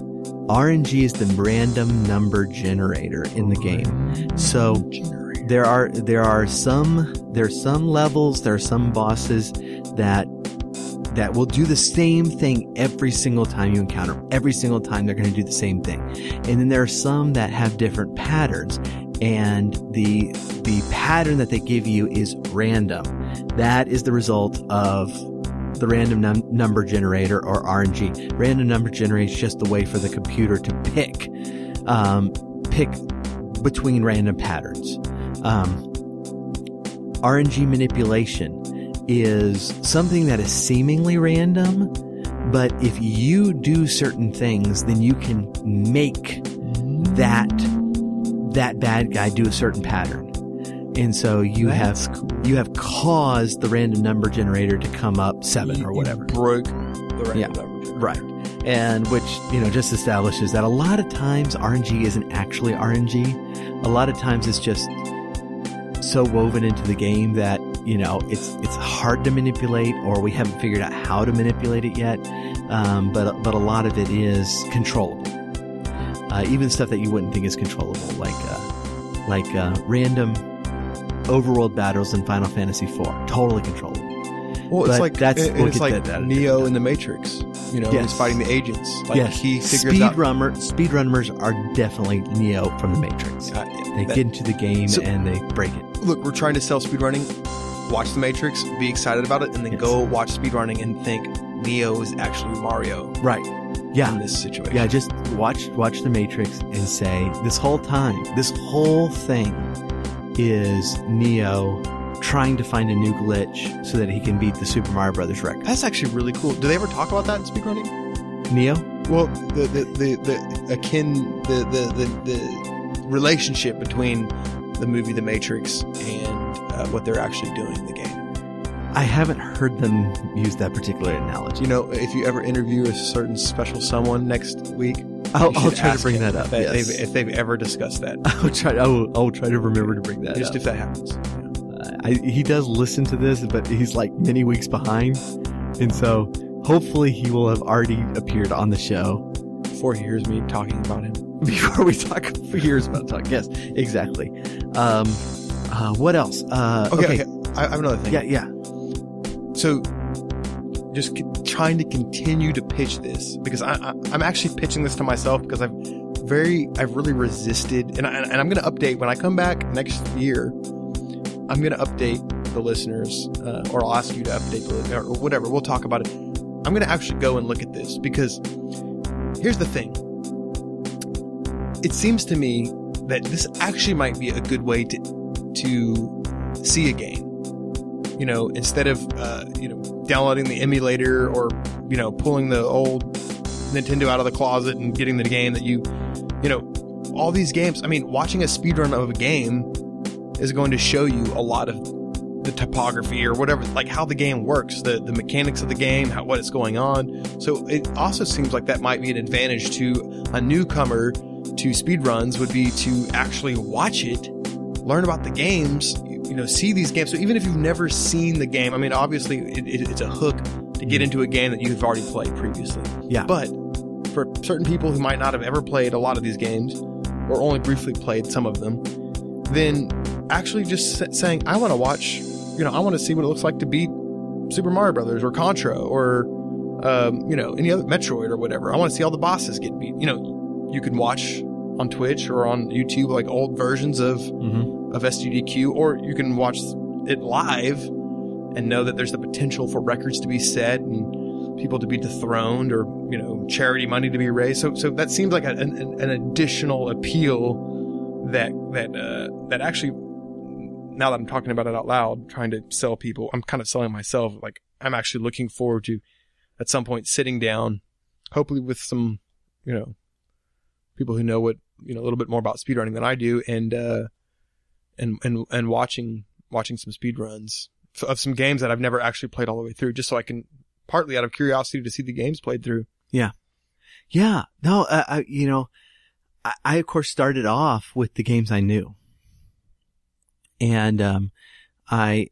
RNG is the random number generator in the game. So there are some levels, there are some bosses that will do the same thing every single time you encounter them. Every single time they're going to do the same thing. And then there are some that have different patterns, and the pattern that they give you is random. That is the result of the random number generator, or RNG. Random number generator is just the way for the computer to pick between random patterns. RNG manipulation is something that is seemingly random, but if you do certain things, then you can make that bad guy do a certain pattern. And so you have caused the random number generator to come up 7 or whatever. You broke the random number generator. Right. And which, just establishes that a lot of times RNG isn't actually RNG. A lot of times it's just so woven into the game that, it's hard to manipulate, or we haven't figured out how to manipulate it yet. But a lot of it is controllable. Even stuff that you wouldn't think is controllable, like random overworld battles in Final Fantasy IV, totally controllable. Well, But it's like Neo in the Matrix. Yes. He's fighting the agents. Like yes, he figures out. speedrunners are definitely Neo from the Matrix. They get into the game and they break it. Look, we're trying to sell speedrunning. Watch the Matrix, be excited about it, and then go watch speedrunning and think Neo is actually Mario. Right. Yeah. In this situation. Yeah, just watch the Matrix and say, this whole thing is Neo trying to find a new glitch so that he can beat the Super Mario Brothers record. That's actually really cool. Do they ever talk about that in speedrunning? Neo? Well, the relationship between the movie The Matrix and what they're actually doing in the game. I haven't heard them use that particular analogy. If you ever interview a certain special someone next week, I'll try to bring that up. If they've ever discussed that. I'll try to remember to bring that just up. if that happens. He does listen to this, but he's like many weeks behind. And so hopefully he will have already appeared on the show. Before he hears me talking about him. Before we talk for years about talk. Yes, exactly. What else? Okay. I have another thing. Yeah. So, just trying to continue to pitch this, because I'm actually pitching this to myself because I've really resisted, and I'm going to update when I come back next year. I'm going to update the listeners, or I'll ask you to update or whatever. We'll talk about it. I'm going to actually go and look at this, because here's the thing. It seems to me that this actually might be a good way to see a game. Instead of, downloading the emulator or, pulling the old Nintendo out of the closet and getting the game that all these games. I mean, watching a speedrun of a game is going to show you a lot of the topography or whatever, like how the game works, the mechanics of the game, what is going on. So it also seems like that might be an advantage to a newcomer to speedruns, would be to actually watch it, learn about the games, see these games. So even if you've never seen the game, I mean, obviously it's a hook to get into a game that you've already played previously. Yeah. But for certain people who might not have ever played a lot of these games, or only briefly played some of them, then actually just saying, I want to watch, I want to see what it looks like to beat Super Mario Brothers or Contra or, any other Metroid or whatever. I want to see all the bosses get beat. You can watch on Twitch or on YouTube, like old versions of SGDQ, or you can watch it live and know that there's the potential for records to be set and people to be dethroned, or, charity money to be raised. So that seems like an additional appeal that actually, now that I'm talking about it out loud, trying to sell people, I'm kind of selling myself. Like, I'm actually looking forward to at some point sitting down, hopefully with some, people who know a little bit more about speedrunning than I do, and watching some speedruns of some games that I've never actually played all the way through, just so I can, partly out of curiosity, to see the games played through. Yeah. Yeah. No, I of course started off with the games I knew. And, I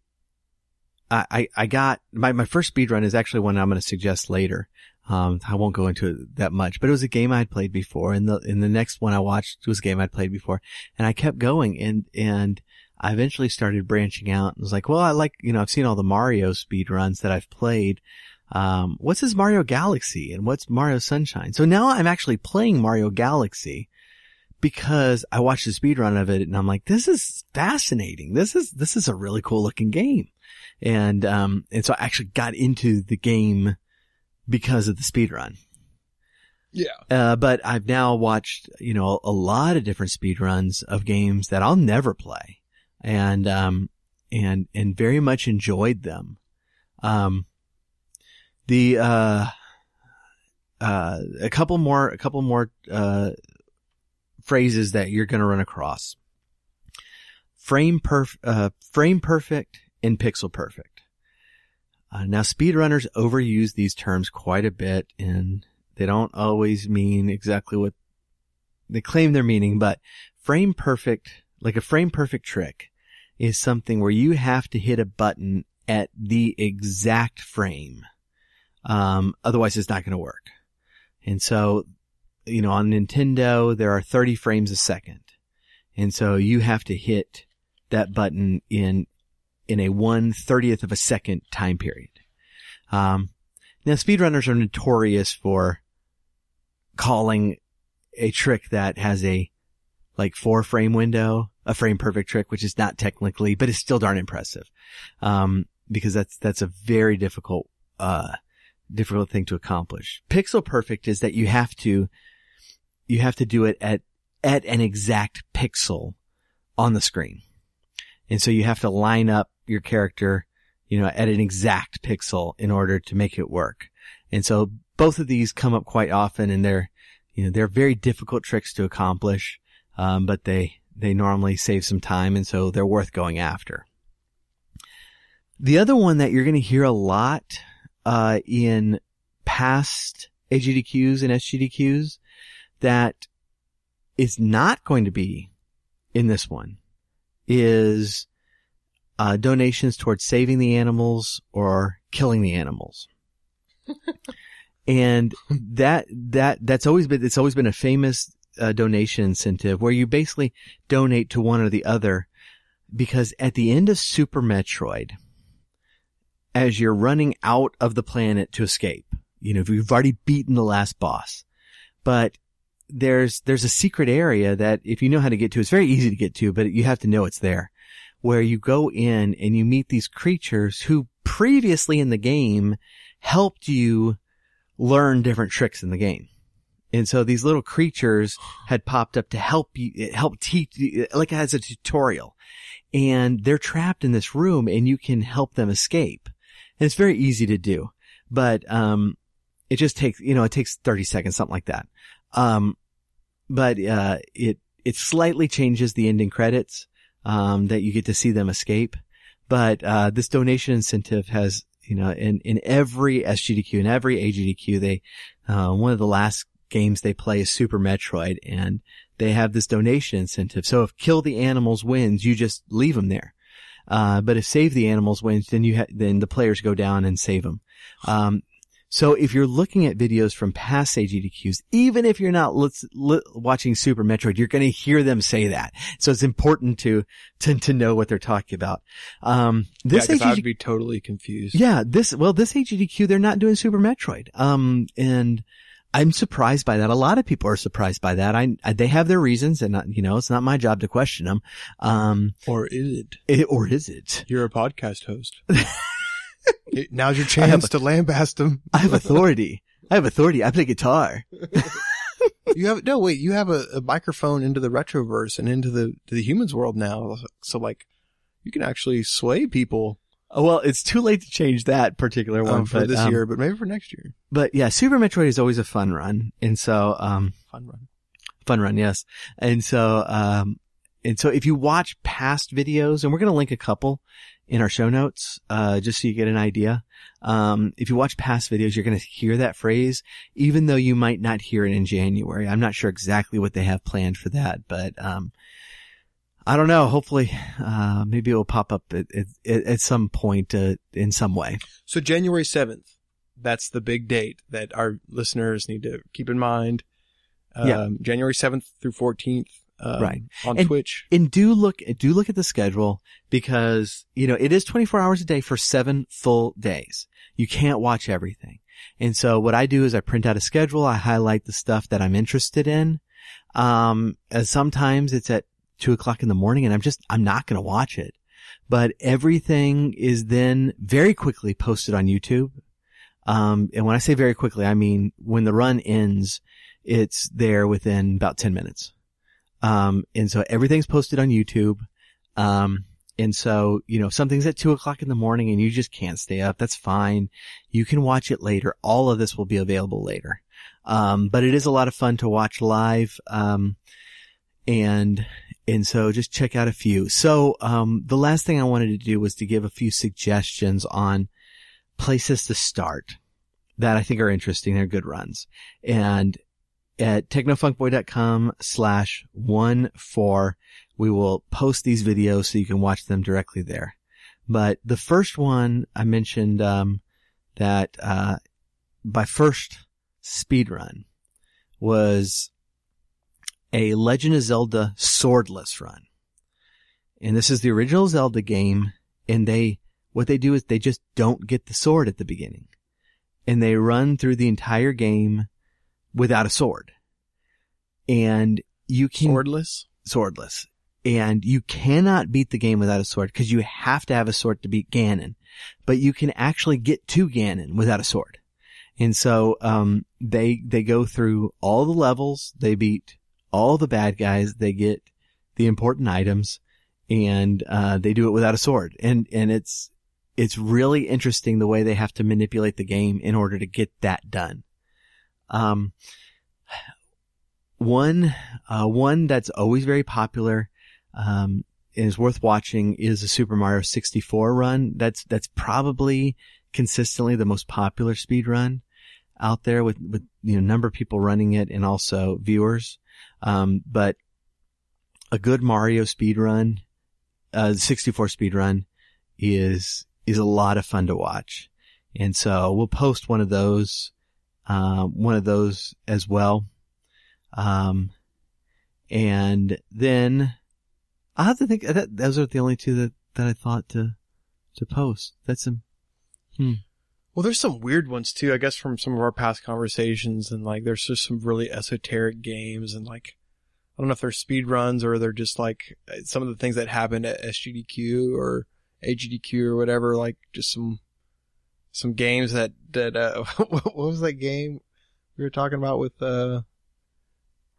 got my first speedrun is actually one I'm going to suggest later. I won't go into it that much, but it was a game I'd played before, and the next one I watched was a game I'd played before, and I kept going, and I eventually started branching out and was like, well, I've seen all the Mario speedruns that I've played. What's this Mario Galaxy and what's Mario Sunshine? So now I'm actually playing Mario Galaxy because I watched the speedrun of it, and I'm like, this is fascinating. This is a really cool looking game. And so I actually got into the game because of the speedrun. Yeah. But I've now watched, a lot of different speedruns of games that I'll never play, and very much enjoyed them. A couple more phrases that you're going to run across. Frame perfect and pixel perfect. Now speedrunners overuse these terms quite a bit, and they don't always mean exactly what they claim they're meaning, but frame perfect, like a frame perfect trick, is something where you have to hit a button at the exact frame. Otherwise it's not going to work. And so, on Nintendo, there are 30 frames a second. And so you have to hit that button in a 1/30th of a second time period. Now speedrunners are notorious for calling a trick that has a 4-frame window, a frame perfect trick, which is not technically, but it's still darn impressive. Because that's a very difficult thing to accomplish. Pixel perfect is that you have to do it at an exact pixel on the screen. And so you have to line up your character, at an exact pixel in order to make it work. And so both of these come up quite often, and they're very difficult tricks to accomplish. But they normally save some time, and so they're worth going after. The other one that you're going to hear a lot, in past AGDQs and SGDQs that is not going to be in this one is, donations towards saving the animals or killing the animals. And it's always been a famous donation incentive where you basically donate to one or the other, because at the end of Super Metroid, as you're running out of the planet to escape, you've already beaten the last boss, but there's a secret area that if you know how to get to, it's very easy to get to, but you have to know it's there, where you go in and you meet these creatures who previously in the game helped you learn different tricks in the game. And so these little creatures had popped up to help teach, like as a tutorial. And they're trapped in this room and you can help them escape. And it's very easy to do. But, it just takes, it takes 30 seconds, something like that. But it slightly changes the ending credits, that you get to see them escape. But, this donation incentive has, in every SGDQ and every AGDQ, one of the last games they play is Super Metroid, and they have this donation incentive. So if Kill the Animals wins, you just leave them there. But if Save the Animals wins, then then the players go down and save them. So if you're looking at videos from past AGDQs, even if you're not watching Super Metroid, you're going to hear them say that. So it's important to know what they're talking about. This I would be totally confused. Yeah, this AGDQ, they're not doing Super Metroid. And I'm surprised by that. A lot of people are surprised by that. They have their reasons, and it's not my job to question them. Or is it? Or is it? You're a podcast host. Now's your chance to lambast them. I have authority. I play guitar. You have a microphone into the retroverse and into the humans world now. So you can actually sway people. Oh, well, it's too late to change that particular one for this year, but maybe for next year. But yeah, Super Metroid is always a fun run. And so, fun run, yes. And so if you watch past videos, and we're going to link a couple in our show notes, just so you get an idea. If you watch past videos, you're going to hear that phrase, even though you might not hear it in January. I'm not sure exactly what they have planned for that, but, I don't know. Hopefully, maybe it will pop up at some point, in some way. So January 7th, that's the big date that our listeners need to keep in mind. January 7th through 14th. Right. On Twitch. And do look at the schedule, because, it is 24 hours a day for 7 full days. You can't watch everything. And so what I do is I print out a schedule. I highlight the stuff that I'm interested in. Sometimes it's at 2:00 in the morning and I'm not going to watch it, but everything is then very quickly posted on YouTube. And when I say very quickly, I mean, when the run ends, it's there within about 10 minutes. And so everything's posted on YouTube. And so, if something's at 2:00 in the morning and you just can't stay up, that's fine. You can watch it later. All of this will be available later. But it is a lot of fun to watch live. And so just check out a few. So, the last thing I wanted to do was to give a few suggestions on places to start that I think are interesting. They're good runs. And at technofunkboy.com/14. We will post these videos so you can watch them directly there. But the first one I mentioned, that, my first speedrun was a Legend of Zelda swordless run. And this is the original Zelda game. And what they do is they just don't get the sword at the beginning. And they run through the entire game without a sword. And you can... Swordless. And you cannot beat the game without a sword because you have to have a sword to beat Ganon. But you can actually get to Ganon without a sword. And so, they go through all the levels, they beat all the bad guys, they get the important items, and, they do it without a sword. And it's really interesting the way they have to manipulate the game in order to get that done. One that's always very popular, and is worth watching is the Super Mario 64 run. That's probably consistently the most popular speed run out there with, number of people running it and also viewers. But a good Mario speed run, 64 speed run is a lot of fun to watch. And so we'll post one of those as well. And then I'll have to think that those are the only two that I thought to post. That's some, Well, there's some weird ones too, I guess, from some of our past conversations, and like there's just some really esoteric games, and like I don't know if they're speed runs or they're just like some of the things that happened at SGDQ or AGDQ or whatever, like just some games that what was that game we were talking about with where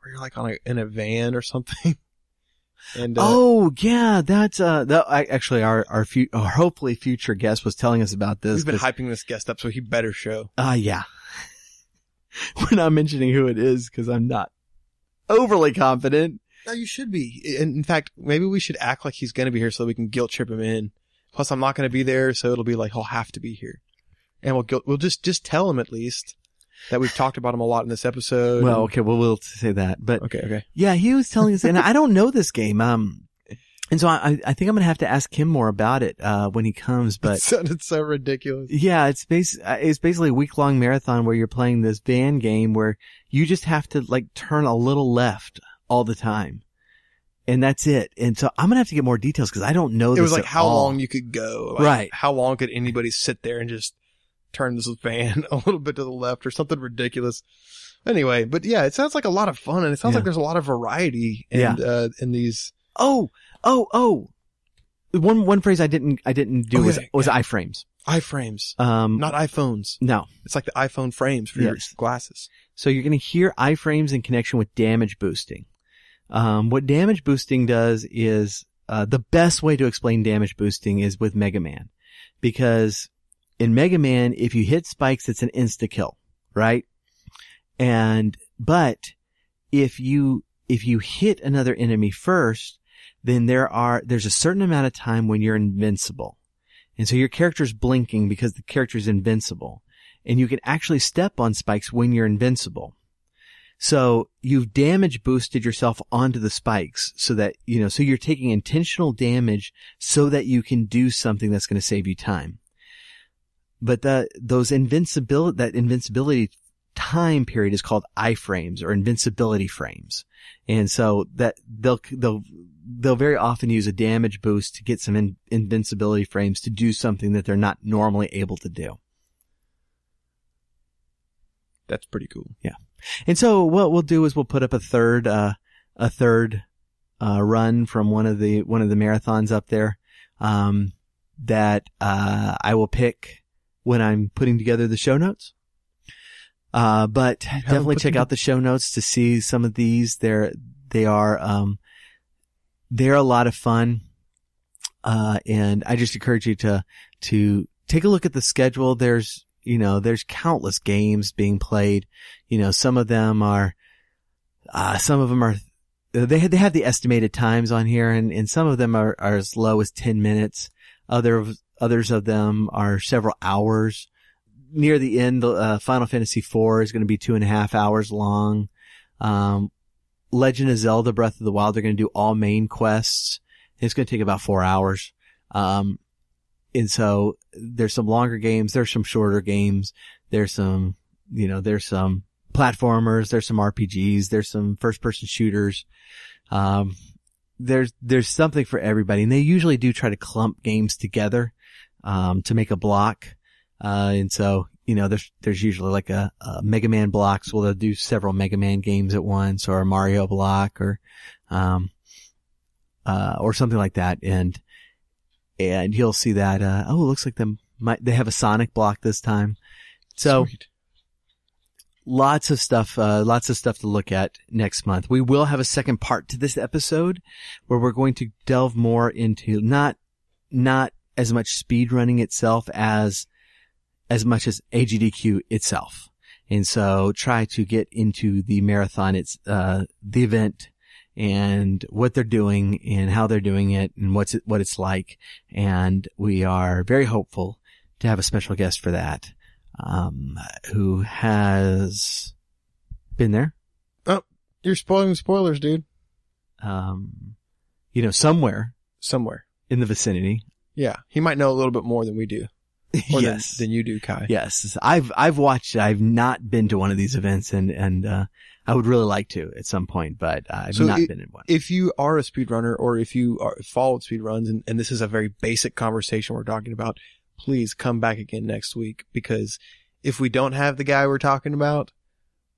you're like in a van or something? And that's actually our hopefully future guest was telling us about this. We've been hyping this guest up, so he better show. Yeah. We're not mentioning who it is because I'm not overly confident. No, you should be. In fact, maybe we should act like he's going to be here so we can guilt trip him in. Plus, I'm not going to be there, so it'll be like he'll have to be here, and we'll just tell him at least that we've talked about him a lot in this episode. Well, okay, we'll say that. But okay. Yeah, he was telling us, and I don't know this game. And so I think I'm gonna have to ask him more about it when he comes. But it sounded so ridiculous. Yeah, it's basically a week-long marathon where you're playing this van game where you just have to like turn a little left all the time. And that's it. And so I'm going to have to get more details because I don't know this. It was like how long you could go. Like, right. How long could anybody sit there and just turn this van a little bit to the left or something ridiculous. Anyway, but yeah, it sounds like a lot of fun, and it sounds like there's a lot of variety in these. One phrase I didn't do was iframes. iframes. Not iPhones. No. It's like the iPhone frames for your glasses. So you're going to hear iframes in connection with damage boosting. What damage boosting does is, the best way to explain damage boosting is with Mega Man. Because in Mega Man, if you hit spikes, it's an insta-kill, right? But if you hit another enemy first, then there's a certain amount of time when you're invincible. And so your character's blinking because the character's invincible. And you can actually step on spikes when you're invincible. So you've damage boosted yourself onto the spikes so that, so you're taking intentional damage so that you can do something that's going to save you time. But that invincibility time period is called iframes or invincibility frames. And so that they'll very often use a damage boost to get some invincibility frames to do something that they're not normally able to do. That's pretty cool. Yeah. And so what we'll do is we'll put up a third run from one of the marathons up there, that, I will pick when I'm putting together the show notes. But definitely check out the show notes to see some of these. They're a lot of fun. And I just encourage you to take a look at the schedule. There's countless games being played. Some of them are, they have the estimated times on here, and some of them are as low as 10 minutes. Others of them are several hours. Near the end, Final Fantasy IV is going to be 2.5 hours long. Legend of Zelda Breath of the Wild, they're going to do all main quests. It's going to take about 4 hours. And so there's some longer games, there's some shorter games, there's some platformers, there's some RPGs, there's some first person shooters. There's something for everybody. And they usually do try to clump games together, to make a block. And so, there's usually like a Mega Man block. So they'll do several Mega Man games at once, or a Mario block, or something like that. And you'll see that, it looks like they have a Sonic block this time. So Sweet. lots of stuff to look at next month. We will have a second part to this episode where we're going to delve more into not as much speedrunning itself as much as AGDQ itself. And so try to get into the marathon, the event, and what they're doing and how they're doing it and what it's like. And we are very hopeful to have a special guest for that, who has been there. Oh, you're spoiling spoilers, dude. Somewhere in the vicinity. Yeah. He might know a little bit more than we do. Or yes. than you do, Kai. Yes. I've watched it. I've not been to one of these events, and I would really like to at some point, but I've not been in one. If you are a speedrunner, or if you followed speedruns, and this is a very basic conversation we're talking about, please come back again next week, because if we don't have the guy we're talking about,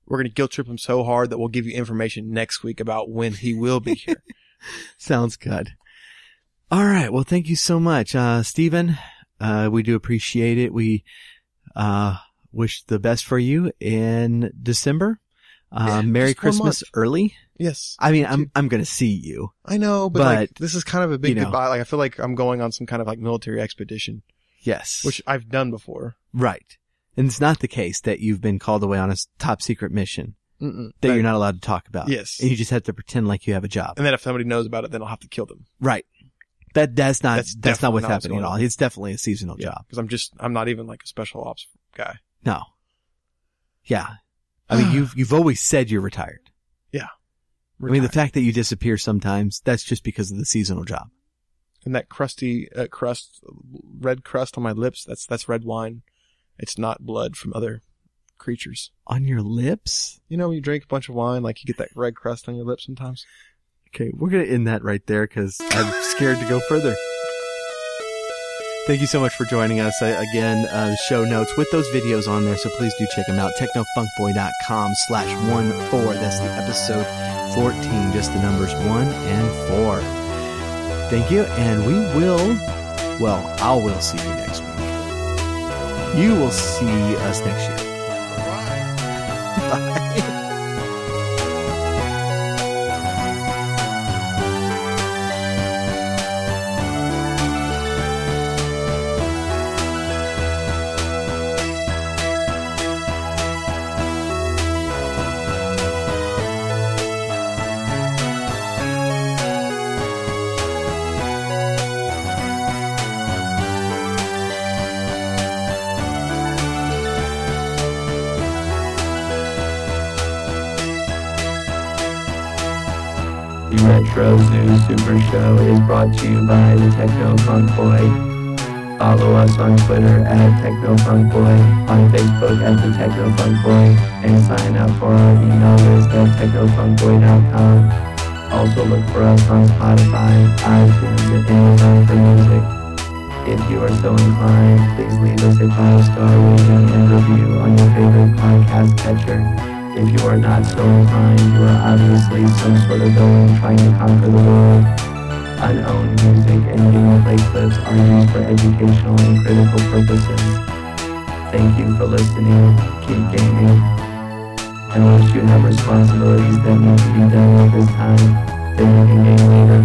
we're going to guilt trip him so hard that we'll give you information next week about when he will be here. Sounds good. All right. Well, thank you so much, Stephen. We do appreciate it. We wish the best for you in December. Merry Christmas early. Yes. I mean, I'm going to see you. I know, but like, this is kind of a big goodbye. Like, I feel like I'm going on some kind of like military expedition. Yes. Which I've done before. Right. And it's not the case that you've been called away on a top secret mission that you're not allowed to talk about. Yes. And you just have to pretend like you have a job. And then if somebody knows about it, then I'll have to kill them. Right. That's not what's happening at all. It's definitely a seasonal job. Because I'm not even like a special ops guy. No. Yeah. I mean, you've always said you're retired. Yeah. I mean, the fact that you disappear sometimes, that's just because of the seasonal job. And that crusty red crust on my lips, that's red wine. It's not blood from other creatures. On your lips? When you drink a bunch of wine, like you get that red crust on your lips sometimes. Okay, we're going to end that right there because I'm scared to go further. Thank you so much for joining us. Again, show notes with those videos on there, so please do check them out. technofunkboy.com/14. That's the episode 14, just the numbers 1 and 4. Thank you, and I will see you next week. You will see us next year. Bye. The Retro Zoo Super Show is brought to you by the Techno Funk Boy. Follow us on Twitter at Techno Funk Boy, on Facebook at the Techno Funk Boy, and sign up for our email list at technofunkboy.com. Also look for us on Spotify, iTunes, and Amazon for music. If you are so inclined, please leave us a 5-star rating and review on your favorite podcast catcher. If you are not so inclined, you are obviously some sort of villain trying to conquer the world. Unowned music and gameplay clips are used for educational and critical purposes. Thank you for listening, keep gaming, and once you have responsibilities that need to be done at this time, then you can game later.